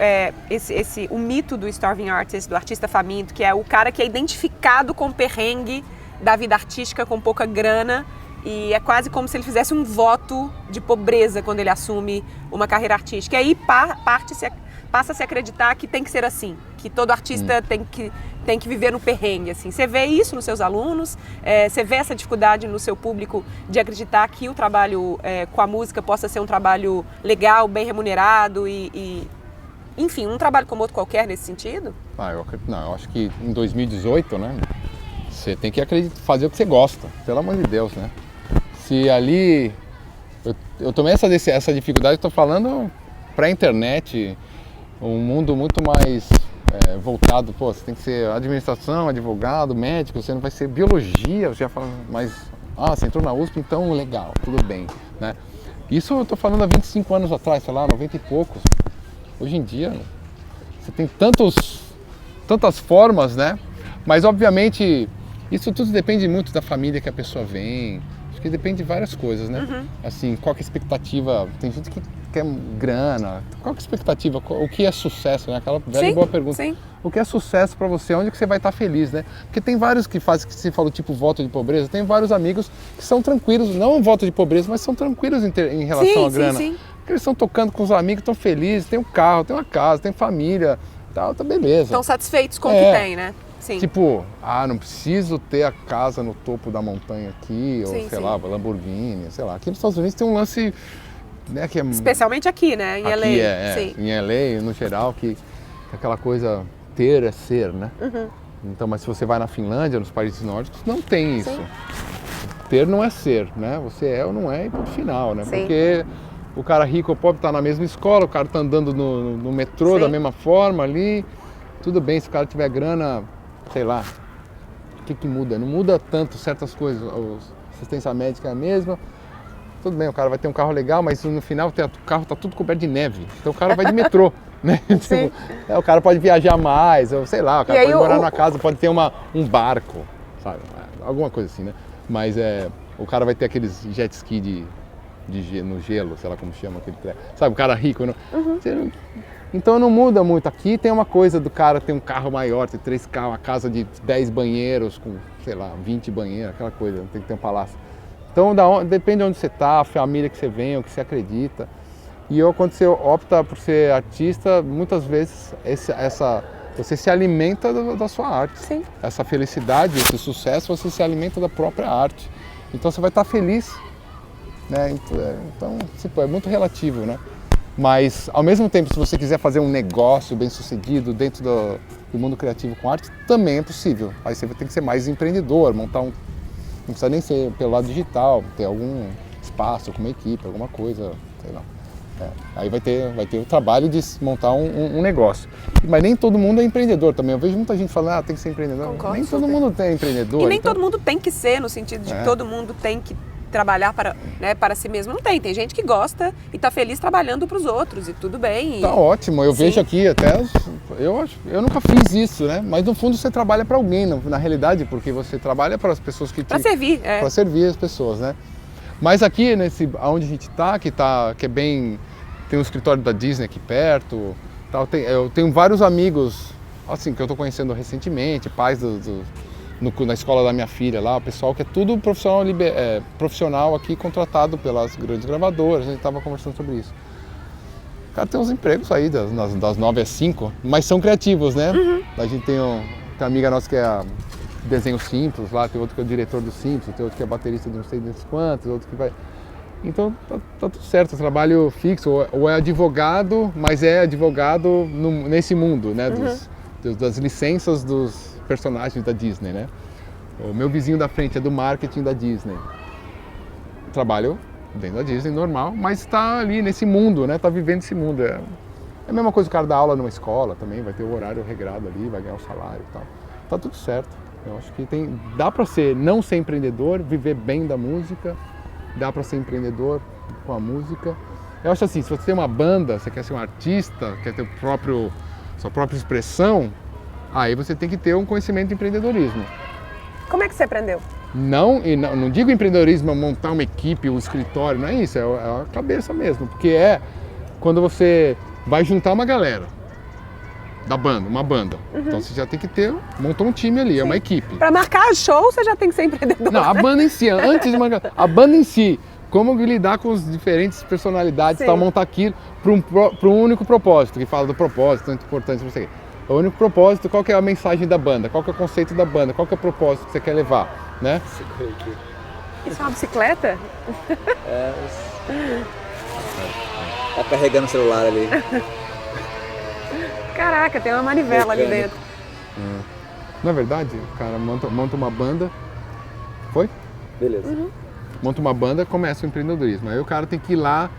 o mito do starving artist, do artista faminto, que é o cara que é identificado com o perrengue da vida artística, com pouca grana, e é quase como se ele fizesse um voto de pobreza quando ele assume uma carreira artística. E aí passa a se acreditar que tem que ser assim, que todo artista tem que viver no perrengue, assim. Você vê isso nos seus alunos, você vê essa dificuldade no seu público de acreditar que o trabalho com a música possa ser um trabalho legal, bem remunerado enfim, um trabalho como outro qualquer nesse sentido? Eu acho que em 2018, né, você tem que fazer o que você gosta, pelo amor de Deus, né? Se ali... Eu tomei essa dificuldade, estou falando para a internet, um mundo muito mais voltado, você tem que ser administração, advogado, médico, você não vai ser biologia, você já fala, mas você entrou na USP, então legal, tudo bem, né? Isso eu estou falando há 25 anos atrás, sei lá, 90 e poucos. Hoje em dia, você tem tantas formas, né? Mas obviamente, isso tudo depende muito da família que a pessoa vem, acho que depende de várias coisas, né? Uhum. Assim, qual que é a expectativa? Tem gente que quer grana, qual que é a expectativa? O que é sucesso, né? Aquela velha e boa pergunta. Sim. O que é sucesso para você? Onde que você vai estar feliz, né? Porque tem vários que fazem, que você falou, tipo voto de pobreza, tem vários amigos que são tranquilos, não voto de pobreza, mas são tranquilos em relação à grana. Sim. Porque eles estão tocando com os amigos, estão felizes, tem um carro, tem uma casa, tem família, tá beleza. Estão satisfeitos com o que tem, né? Sim. Tipo, não preciso ter a casa no topo da montanha aqui, ou sei lá, Lamborghini, sei lá. Aqui nos Estados Unidos tem um lance, né, que é... Especialmente aqui, né? Em LA. Sim. Em LA, no geral, que aquela coisa ter é ser, né? Uhum. Então, mas se você vai na Finlândia, nos países nórdicos, não tem isso. Sim. Ter não é ser, né? Você é ou não é e ponto final, né? Sim. Porque o cara rico ou pobre tá na mesma escola, o cara tá andando no metrô da mesma forma ali. Tudo bem, se o cara tiver grana, sei lá, o que muda? Não muda tanto certas coisas. A assistência médica é a mesma. Tudo bem, o cara vai ter um carro legal, mas no final o carro tá tudo coberto de neve. Então o cara vai de metrô, né? Tipo, o cara pode viajar mais, ou sei lá, o cara pode morar numa casa, pode ter um barco, sabe? Alguma coisa assim, né? Mas o cara vai ter aqueles jet ski no gelo, sei lá como chama aquele treco. Sabe, o cara rico, não? Uhum. Então não muda muito. Aqui tem uma coisa do cara ter um carro maior, ter 3 carros, uma casa de 10 banheiros, com, sei lá, 20 banheiros, aquela coisa, tem que ter um palácio. Então depende de onde você está, a família que você vem, o que você acredita. E quando você opta por ser artista, muitas vezes você se alimenta da sua arte. Sim. Essa felicidade, esse sucesso, você se alimenta da própria arte. Então você vai estar feliz, né? Então tipo, é muito relativo, né? Mas ao mesmo tempo, se você quiser fazer um negócio bem sucedido dentro do mundo criativo com arte, também é possível. Aí você vai ter que ser mais empreendedor, montar não precisa nem ser pelo lado digital, ter algum espaço com uma equipe, alguma coisa, sei lá. Aí vai ter o trabalho de montar um negócio. Mas nem todo mundo é empreendedor também. Eu vejo muita gente falando, tem que ser empreendedor. Concordo, nem todo mundo é empreendedor. E nem todo mundo tem que ser, no sentido de que todo mundo tem que trabalhar para si mesmo. Não tem. Tem gente que gosta e está feliz trabalhando para os outros e tudo bem. Tá ótimo. Eu vejo aqui até... Eu nunca fiz isso, né? Mas no fundo você trabalha para alguém, na realidade, porque você trabalha para as pessoas que... Para servir, Para servir as pessoas, né? Mas aqui, onde a gente está, que é bem... Tem um escritório da Disney aqui perto, tal, eu tenho vários amigos, assim, que eu estou conhecendo recentemente, pais na escola da minha filha lá, o pessoal que é tudo profissional aqui, contratado pelas grandes gravadoras, a gente estava conversando sobre isso. O cara tem uns empregos aí das 9 às 5, mas são criativos, né? A gente tem uma amiga nossa que é desenho Simpsons lá, tem outro que é o diretor do Simpsons, tem outro que é baterista de não sei quantos, outro que vai... Então tá tudo certo, trabalho fixo, ou é advogado, mas é advogado nesse mundo, né? Das licenças dos personagens da Disney, né? O meu vizinho da frente é do marketing da Disney. Trabalho dentro da Disney, normal, mas está ali nesse mundo, né? Tá vivendo esse mundo. É a mesma coisa o cara dar aula numa escola também, vai ter o horário regrado ali, vai ganhar o salário e tal. Tá tudo certo. Eu acho que dá para não ser empreendedor, viver bem da música, dá para ser empreendedor com a música. Eu acho assim, se você tem uma banda, você quer ser um artista, quer ter sua própria expressão, aí você tem que ter um conhecimento de empreendedorismo. Como é que você aprendeu? Não digo empreendedorismo, montar uma equipe, um escritório, não é isso, é a cabeça mesmo, porque é quando você vai juntar uma galera da banda, uma banda. Então você já tem que montar um time ali, é uma equipe. Para marcar show, você já tem que ser empreendedor. Não, a banda em si, antes de marcar, a banda em si, como lidar com as diferentes personalidades, tal, montar aquilo para um único propósito, que fala do propósito, tanto importante para você. O único propósito, qual que é a mensagem da banda, qual que é o conceito da banda, qual que é o propósito que você quer levar, né? Isso é uma bicicleta? Tá carregando o celular ali. Caraca, tem uma manivela ali dentro. Na verdade, o cara monta uma banda. Foi? Beleza. Monta uma banda, começa o empreendedorismo. Aí o cara tem que ir lá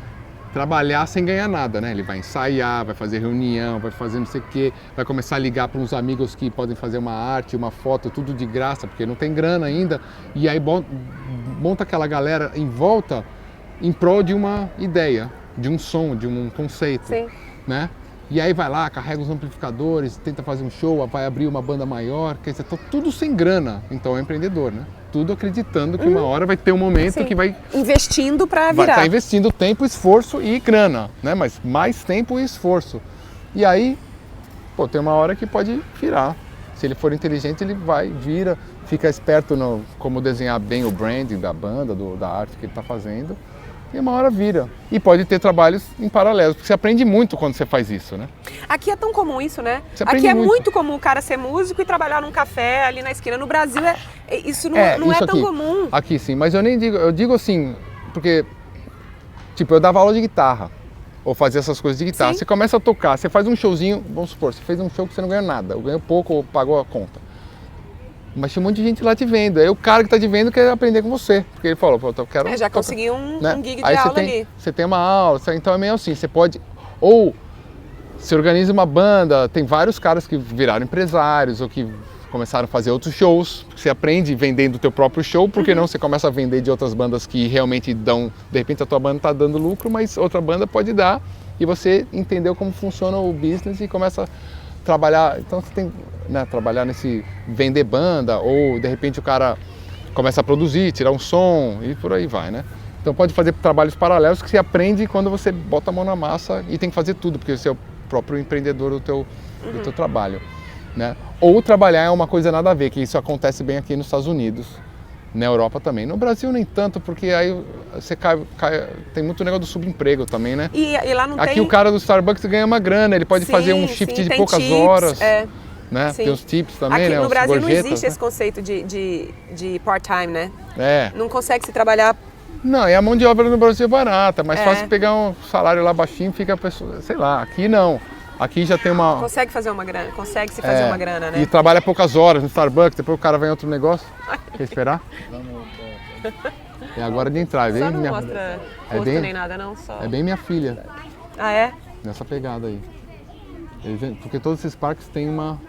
trabalhar sem ganhar nada, né? Ele vai ensaiar, vai fazer reunião, vai fazer não sei o quê, vai começar a ligar para uns amigos que podem fazer uma arte, uma foto, tudo de graça, porque não tem grana ainda. E aí monta aquela galera em volta em prol de uma ideia, de um som, de um conceito, né? E aí vai lá, carrega os amplificadores, tenta fazer um show, vai abrir uma banda maior, quer dizer, tá tudo sem grana. Então é empreendedor, né? Tudo acreditando que uma hora vai ter um momento que vai... Investindo para virar. Vai estar investindo tempo, esforço e grana, né? Mas mais tempo e esforço. E aí, tem uma hora que pode virar. Se ele for inteligente, ele vira, fica esperto no como desenhar bem o branding da banda, da arte que ele está fazendo. E uma hora vira. E pode ter trabalhos em paralelo, porque você aprende muito quando você faz isso, né? Aqui é tão comum isso, né? Aqui é muito comum o cara ser músico e trabalhar num café ali na esquina. No Brasil, isso não é tão comum. Aqui sim, mas eu digo assim, porque, tipo, eu dava aula de guitarra, ou fazia essas coisas de guitarra. Você começa a tocar, você faz um showzinho, vamos supor, você fez um show que você não ganhou nada, ou ganhou pouco, ou pagou a conta. Mas tinha um monte de gente lá te vendo. Aí o cara que está te vendo quer aprender com você. Porque ele falou, eu quero... já consegui um gig de aí aula ali. Você tem uma aula, então é meio assim, você pode... Ou se organiza uma banda, tem vários caras que viraram empresários, ou que começaram a fazer outros shows. Você aprende vendendo o teu próprio show, porque não você começa a vender de outras bandas que realmente dão... De repente a tua banda está dando lucro, mas outra banda pode dar. E você entendeu como funciona o business e começa a trabalhar. Então você tem... trabalhar nesse vender banda, ou de repente o cara começa a produzir, tirar um som e por aí vai, né? Então pode fazer trabalhos paralelos que você aprende quando você bota a mão na massa e tem que fazer tudo, porque você é o próprio empreendedor do teu trabalho, né? Ou trabalhar é uma coisa nada a ver, que isso acontece bem aqui nos Estados Unidos, na Europa também. No Brasil nem tanto, porque aí você tem muito negócio do subemprego também, né? E lá não aqui o cara do Starbucks ganha uma grana, ele pode fazer um shift de poucas horas. Né? Tem os tips também, aqui né? No Brasil não existe, né? esse conceito de part-time, né? É. Não consegue se trabalhar. Não, e a mão de obra no Brasil é barata, mas fácil pegar um salário lá baixinho, fica a pessoa, sei lá, aqui não. Aqui já tem uma... Consegue fazer uma grana, consegue se fazer uma grana, né? E trabalha poucas horas no Starbucks, depois o cara vai em outro negócio. Quer esperar? É agora de entrar, Só não mostra rosto nem nada, não? Só... É bem minha filha. Ah, é? Nessa pegada aí. Porque todos esses parques têm uma...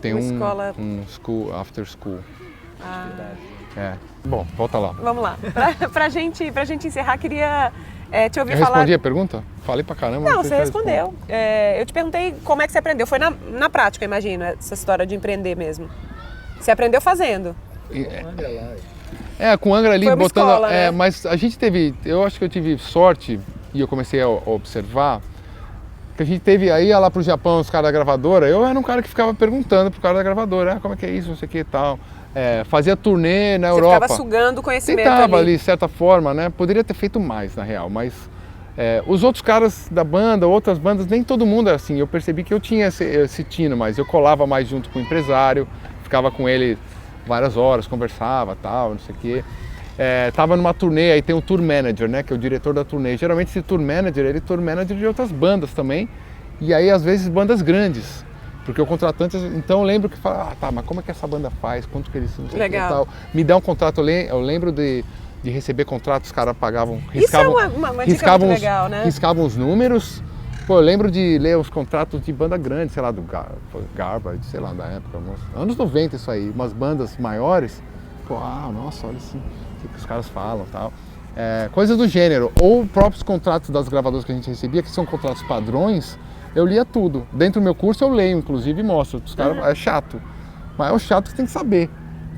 Tem escola... um school, after school. Ah. Bom, volta lá. Vamos lá. Pra gente encerrar, queria te ouvir falar... Eu respondi a pergunta? Falei pra caramba. Não, você respondeu. Eu te perguntei como é que você aprendeu. Foi na prática, imagino, essa história de empreender mesmo. Você aprendeu fazendo. Com o Angra ali Foi uma botando. escola, né? Mas a gente teve. Eu acho que eu tive sorte e eu comecei a observar que a gente teve aí ia lá pro Japão, os caras da gravadora. Eu era um cara que ficava perguntando pro cara da gravadora, como é que é isso, não sei o que e tal. Fazia turnê na Europa. Você ficava sugando o conhecimento Tentava ali. de certa forma, né? Poderia ter feito mais, na real, mas os outros caras da banda, outras bandas, nem todo mundo é assim. Eu percebi que eu tinha esse tino, mas eu colava mais junto com o empresário, ficava com ele várias horas, conversava, tal, não sei o quê. Tava numa turnê, aí tem um tour manager, né, que é o diretor da turnê. Geralmente esse tour manager, ele é tour manager de outras bandas também, e aí às vezes bandas grandes, porque o contratante, então eu lembro que fala, tá, mas como é que essa banda faz, quanto que eles não sei o que e tal. Me dá um contrato, eu lembro de receber contratos, os caras pagavam, riscavam, isso é uma dica muito legal, né? Riscavam os números. Pô, eu lembro de ler os contratos de banda grande, sei lá, do Garbage, sei lá, da época, anos 90 isso aí, umas bandas maiores. Pô, nossa, olha assim, o que os caras falam e tal. Coisas do gênero. Ou próprios contratos das gravadoras que a gente recebia, que são contratos padrões, eu lia tudo. Dentro do meu curso eu leio, inclusive, e mostro. Os caras, é chato. Mas é o chato que você tem que saber.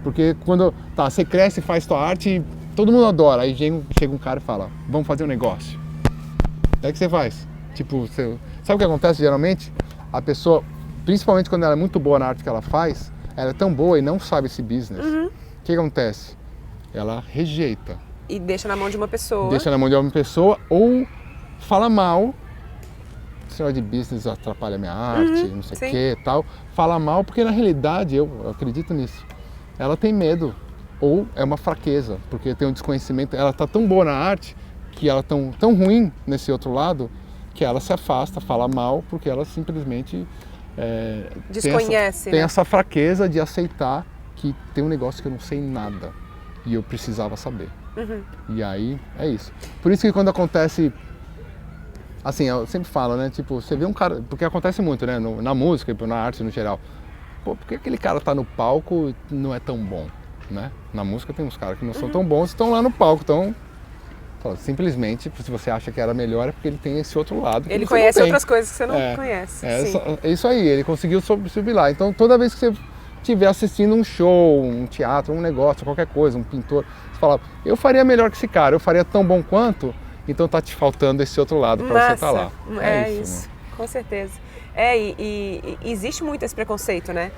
Porque quando você cresce, faz tua arte, todo mundo adora. Aí chega um cara e fala, vamos fazer um negócio. Daí que você faz? Tipo, sabe o que acontece geralmente? A pessoa, principalmente quando ela é muito boa na arte que ela faz, ela é tão boa e não sabe esse business. O que acontece? Ela rejeita. E deixa na mão de uma pessoa. Deixa na mão de uma pessoa ou fala mal. Esse negócio de business atrapalha a minha arte, não sei o que e tal. Fala mal porque na realidade, eu acredito nisso, ela tem medo ou é uma fraqueza, porque tem um desconhecimento. Ela tá tão boa na arte que ela tão ruim nesse outro lado que ela se afasta, fala mal, porque ela simplesmente desconhece, tem né? essa fraqueza de aceitar que tem um negócio que eu não sei nada e eu precisava saber. E aí é isso. Por isso que quando acontece, assim, eu sempre falo, né? Tipo, você vê um cara, porque acontece muito, né? Na música e na arte no geral. Pô, por que aquele cara tá no palco e não é tão bom, né? Na música tem uns caras que não são tão bons e estão lá no palco, simplesmente, se você acha que era melhor, é porque ele tem esse outro lado. Ele conhece outras coisas que você não conhece. É isso aí, ele conseguiu subir lá. Então, toda vez que você estiver assistindo um show, um teatro, um negócio, qualquer coisa, um pintor, você fala, eu faria melhor que esse cara, eu faria tão bom quanto, então tá te faltando esse outro lado para você estar lá. É isso, com certeza. E existe muito esse preconceito, né?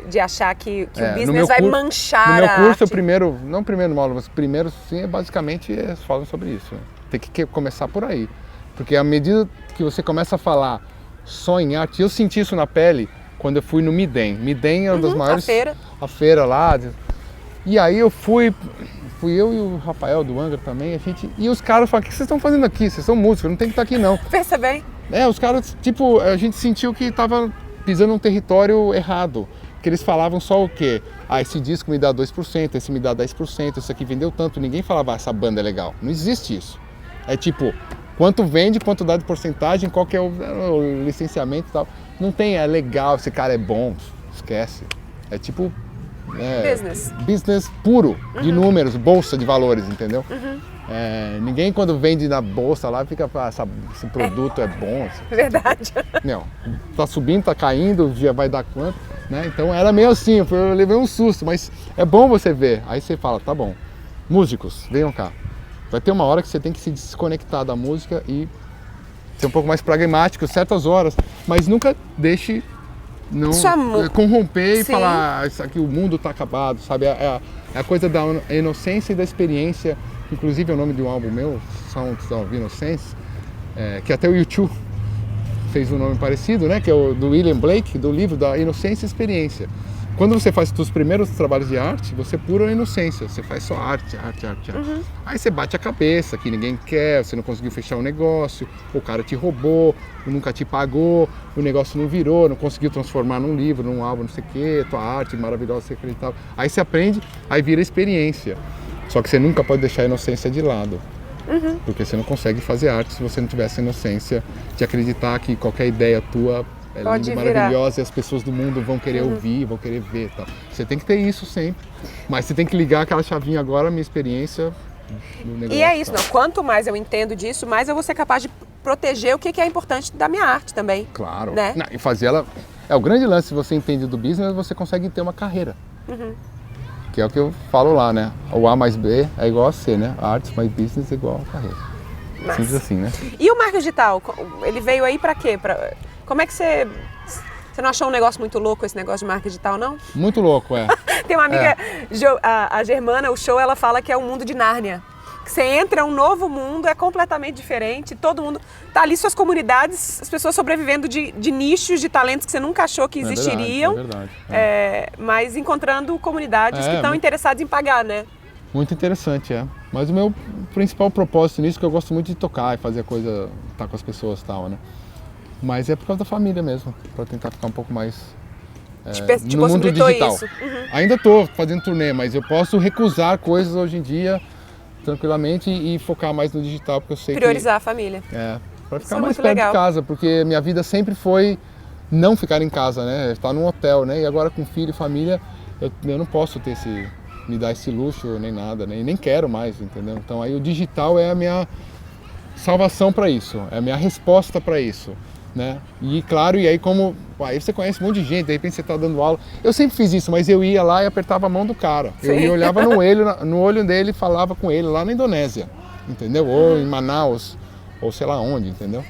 De achar que o business vai manchar a arte. No meu curso, não o primeiro módulo, mas o primeiro, sim, basicamente eles falam sobre isso. Né? Tem que começar por aí. Porque à medida que você começa a falar só em arte, eu senti isso na pele quando eu fui no Midem. Midem é uma das maiores... A feira lá. E aí eu fui eu e o Rafael do Angra também, e os caras falaram, o que vocês estão fazendo aqui? Vocês são músicos, não tem que estar aqui não. Pensa bem. Os caras, tipo, a gente sentiu que estava pisando num território errado. Que eles falavam só o quê? Esse disco me dá 2%, esse me dá 10%, esse aqui vendeu tanto. Ninguém falava, essa banda é legal. Não existe isso. É tipo, quanto vende, quanto dá de porcentagem, qual que é o licenciamento e tal. Não tem, é legal, esse cara é bom, esquece. É tipo... business puro, de números, bolsa de valores, entendeu? Ninguém quando vende na bolsa lá fica, esse produto é bom. Verdade. Não, tá subindo, tá caindo, já vai dar quanto, né? Então era meio assim, eu levei um susto, mas é bom você ver. Aí você fala, tá bom, músicos, venham cá. Vai ter uma hora que você tem que se desconectar da música e ser um pouco mais pragmático, certas horas, mas nunca deixe corromper e falar isso aqui, o mundo tá acabado, sabe? É a coisa da inocência e da experiência. Inclusive é o nome de um álbum meu, Sounds of Innocence, que até o YouTube fez um nome parecido, né? Que é o do William Blake, do livro da Inocência e Experiência. Quando você faz os primeiros trabalhos de arte, você pura inocência, você faz só arte. Aí você bate a cabeça, que ninguém quer, você não conseguiu fechar um negócio, o cara te roubou, nunca te pagou, o negócio não virou, não conseguiu transformar num livro, num álbum, não sei o quê, tua arte maravilhosa, você acreditava. Aí você aprende, aí vira experiência. Só que você nunca pode deixar a inocência de lado. Porque você não consegue fazer arte se você não tiver essa inocência de acreditar que qualquer ideia tua é linda e maravilhosa e as pessoas do mundo vão querer ouvir, vão querer ver. Tal. Você tem que ter isso sempre. Mas você tem que ligar aquela chavinha agora, minha experiência no negócio. E é isso, não. Quanto mais eu entendo disso, mais eu vou ser capaz de proteger o que é importante da minha arte também. Claro. Né? E fazer ela... o grande lance, se você entende do business, você consegue ter uma carreira. Que é o que eu falo lá, né? O A mais B é igual a C, né? A artes mais business é igual a carreira. Mas... Simples assim, né? E o marketing digital, ele veio aí pra quê? Como é que você não achou um negócio muito louco esse negócio de marketing digital, não? Muito louco, é. Tem uma amiga, a Germana, o show, ela fala que é o mundo de Nárnia. Que você entra, é um novo mundo, é completamente diferente, todo mundo tá ali, suas comunidades, as pessoas sobrevivendo de nichos, de talentos que você nunca achou que existiriam, É verdade. mas encontrando comunidades que estão interessadas em pagar, né? Muito interessante, é. Mas o meu principal propósito nisso é que eu gosto muito de tocar e fazer coisa, estar com as pessoas e tal, né? Mas é por causa da família mesmo, para tentar ficar um pouco mais no mundo digital. Isso. Uhum. Ainda estou fazendo turnê, mas eu posso recusar coisas hoje em dia tranquilamente e focar mais no digital, porque eu sei priorizar a família. Para ficar mais perto de casa, porque minha vida sempre foi não ficar em casa, né? Estar num hotel, né? E agora com filho e família, eu não posso ter me dar esse luxo nem nada, né? E nem quero mais, entendeu? Então aí o digital é a minha salvação para isso, é a minha resposta para isso, né? E claro, e aí como aí você conhece um monte de gente, de repente você está dando aula, eu sempre fiz isso, mas eu ia lá e apertava a mão do cara, eu ia, olhava no olho dele e falava com ele lá na Indonésia, entendeu? Ou em Manaus, ou sei lá onde, entendeu?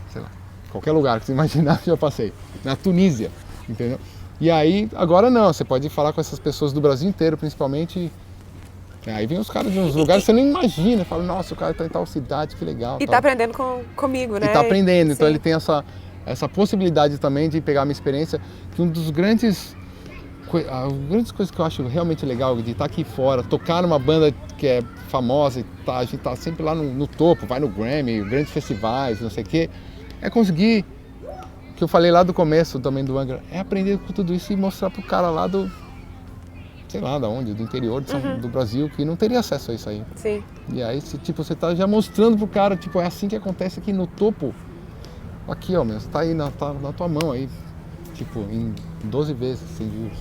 Sei lá, qualquer lugar que você imaginar eu já passei, na Tunísia, entendeu? E aí, agora não, você pode falar com essas pessoas do Brasil inteiro, principalmente. Aí vem os caras de uns lugares que você nem imagina, fala, nossa, o cara tá em tal cidade, que legal. E tal. tá aprendendo comigo, né? E tá aprendendo, então Sim. ele tem essa possibilidade também de pegar a minha experiência, que as grandes coisas que eu acho realmente legal de estar aqui fora, tocar numa banda que é famosa, e a gente tá sempre lá no topo, vai no Grammy, grandes festivais, não sei o quê, é conseguir, que eu falei lá do começo também do Angra, é aprender com tudo isso e mostrar pro cara lá sei lá, da onde, do interior do Brasil, que não teria acesso a isso aí. Sim. E aí, você tá já mostrando pro cara, é assim que acontece aqui no topo. Aqui, ó, meu, você tá aí na tua mão aí, em 12 vezes, sem juros.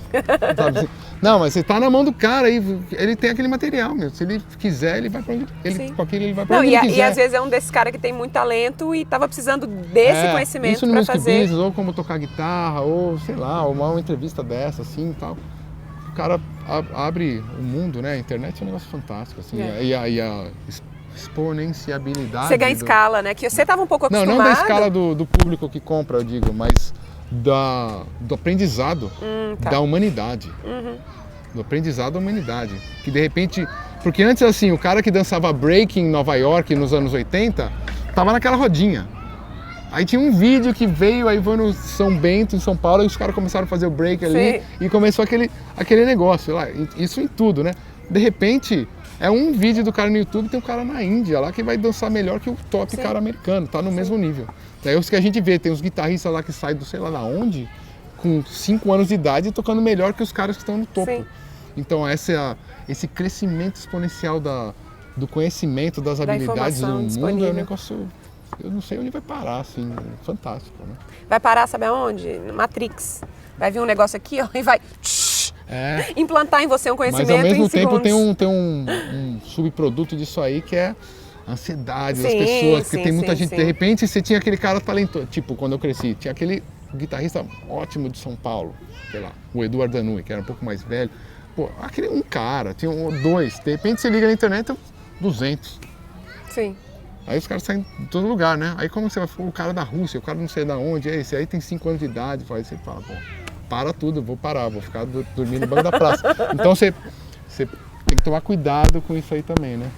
Sabe? Não, mas você tá na mão do cara aí, ele tem aquele material, meu. Se ele quiser, ele vai pra onde com aquilo ele vai pra onde ele quiser. E às vezes é um desses caras que tem muito talento e tava precisando desse conhecimento isso no pra Music fazer. Business, ou como tocar guitarra, ou sei lá, uma entrevista dessa, assim, e tal. O cara abre o mundo, né? A internet é um negócio fantástico, assim, e a exponenciabilidade. Você ganha escala, né? Que você estava um pouco acostumado. Não da escala do público que compra, eu digo, mas do aprendizado da humanidade. Do aprendizado da humanidade. Que de repente. Porque antes, assim, o cara que dançava break em Nova York nos anos 80 tava naquela rodinha. Aí tinha um vídeo que veio, aí foi no São Bento, em São Paulo, e os caras começaram a fazer o break ali. Sim. E começou aquele negócio lá. Isso em tudo, né? De repente, é um vídeo do cara no YouTube, tem um cara na Índia lá que vai dançar melhor que o top cara americano, tá no mesmo nível. É os que a gente vê, tem uns guitarristas lá que saem do sei lá da onde, com 5 anos de idade, tocando melhor que os caras que estão no topo. Sim. Então esse crescimento exponencial do conhecimento, das habilidades do mundo é um negócio... Eu não sei onde vai parar, assim, fantástico, né? Vai parar, sabe aonde? Matrix. Vai vir um negócio aqui, ó, e vai implantar em você um conhecimento. Mas ao mesmo tempo segundos. tem um subproduto disso aí que é a ansiedade das pessoas, porque tem muita gente, de repente você tinha aquele cara talentoso, tipo, quando eu cresci, tinha aquele guitarrista ótimo de São Paulo, sei lá, o Eduardo Danui, que era um pouco mais velho. Pô, aquele um cara, tinha dois, de repente você liga na internet, tem 200. Sim. Aí os caras saem de todo lugar, né? Aí como você vai falar, o cara da Rússia, o cara não sei de onde, esse aí tem 5 anos de idade, aí você fala, pô, para tudo, vou parar, vou ficar dormindo no banco da praça. Então você tem que tomar cuidado com isso aí também, né?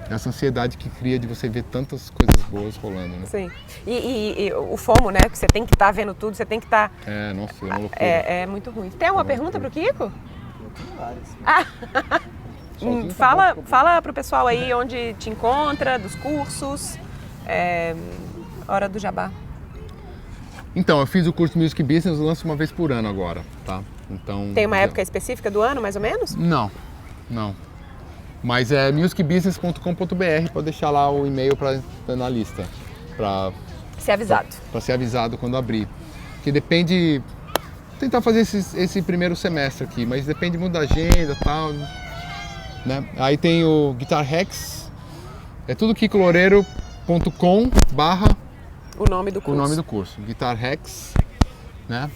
Essa ansiedade que cria de você ver tantas coisas boas rolando, né? Sim. E o FOMO, né? Que você tem que estar vendo tudo, você tem que estar... Nossa, é uma loucura. É muito ruim. Tem uma pergunta pro Kiko? Tem várias. Fala pro pessoal aí onde te encontra, dos cursos, hora do jabá. Então, eu fiz o curso Music Business, eu lanço uma vez por ano agora, tá? Então, tem uma época específica do ano, mais ou menos? Não. Mas é musicbusiness.com.br, pode deixar lá o e-mail na lista, para ser avisado. Para ser avisado quando abrir. Porque depende, tentar fazer esse primeiro semestre aqui, mas depende muito da agenda e tal, né? Aí tem o Guitar Hacks, é tudo kikoloureiro.com/ o nome do curso. Guitar Hacks, né?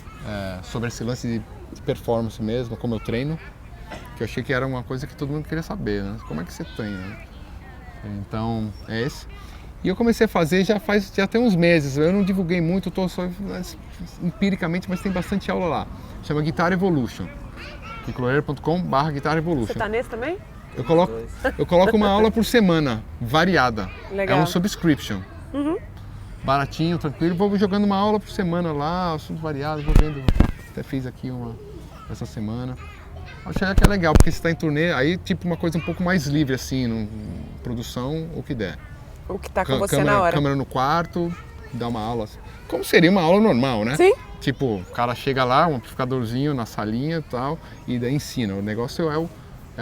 Sobre esse lance de performance mesmo, como eu treino. que eu achei que era uma coisa que todo mundo queria saber, né? Como é que você tem, né? Então, é esse. E eu comecei a fazer já tem uns meses, eu não divulguei muito, estou só empiricamente, mas tem bastante aula lá. Chama Guitar Evolution, kikolohler.com/Guitar Evolution. Você tá nesse também? Eu coloco uma aula por semana, variada. Legal. É um subscription. Baratinho, tranquilo, vou jogando uma aula por semana lá, assuntos variados, vou vendo. Até fiz aqui uma essa semana. Achei que é legal, porque você está em turnê, aí tipo uma coisa um pouco mais livre, assim, produção, o que der. O que tá com você na hora. Câmera no quarto, dá uma aula, como seria uma aula normal, né? Sim. Tipo, o cara chega lá, um amplificadorzinho na salinha e tal, e daí ensina. O negócio é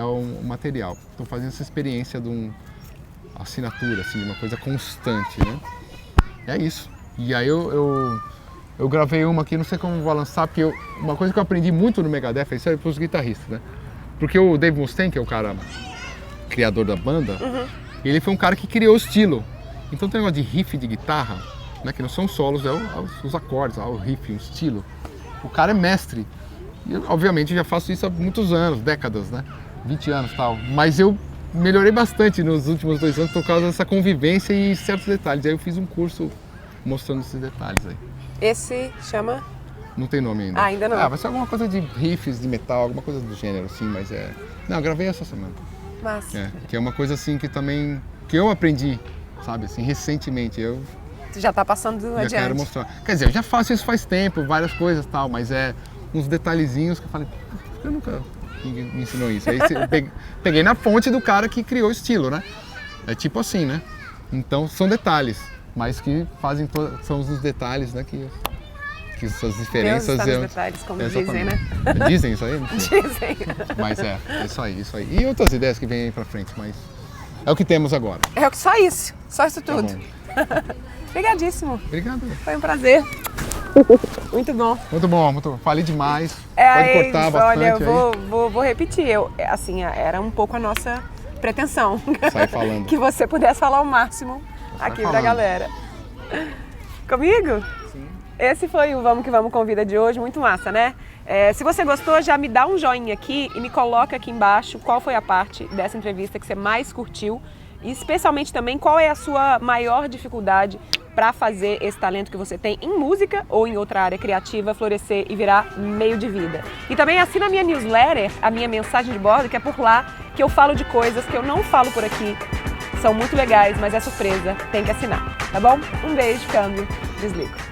o material. Estou fazendo essa experiência de uma assinatura, assim, uma coisa constante, né? É isso. E aí eu gravei uma aqui, não sei como vou lançar, porque uma coisa que eu aprendi muito no Megadeth, isso é para os guitarristas, né? Porque o Dave Mustaine, que é o cara criador da banda, ele foi um cara que criou o estilo. Então tem um negócio de riff de guitarra, né, que não são solos, os acordes, o riff, o estilo. O cara é mestre. E eu, obviamente, já faço isso há muitos anos, décadas, né? 20 anos e tal. Mas eu melhorei bastante nos últimos 2 anos por causa dessa convivência e certos detalhes. Aí eu fiz um curso mostrando esses detalhes aí. Esse chama? Não tem nome ainda. Ah, ainda não. Vai ser alguma coisa de riffs de metal, alguma coisa do gênero, assim, mas é... Não, eu gravei essa semana. Massa. Que é uma coisa assim que também... Que eu aprendi, sabe, assim, recentemente. Você já tá passando já adiante. Quero mostrar. Quer dizer, eu já faço isso faz tempo, várias coisas e tal, mas é uns detalhezinhos que eu falei, eu nunca ninguém me ensinou isso. Aí eu peguei na fonte do cara que criou o estilo, né? É tipo assim, né? Então são detalhes, mas que fazem são os detalhes, né? Que essas diferenças... Deus está nos detalhes, como dizem, né? Dizem isso aí? Não sei. Dizem. Mas é isso aí. E outras ideias que vêm aí pra frente, mas é o que temos agora. Só isso tudo. Tá Obrigadíssimo. Obrigado. Foi um prazer. Muito bom. Muito bom. Falei demais. Pode cortar bastante. Olha, eu vou repetir. Assim, era um pouco a nossa pretensão. Sai falando. Que você pudesse falar o máximo aqui pra galera. Comigo? Sim. Esse foi o Vamos Que Vamos Convida de hoje, muito massa, né? Se você gostou, já me dá um joinha aqui e me coloca aqui embaixo qual foi a parte dessa entrevista que você mais curtiu e especialmente também qual é a sua maior dificuldade para fazer esse talento que você tem em música ou em outra área criativa florescer e virar meio de vida. E também assina a minha newsletter, a minha mensagem de bordo, que é por lá que eu falo de coisas que eu não falo por aqui. São muito legais, mas é surpresa, tem que assinar, tá bom? Um beijo, câmbio, desligo.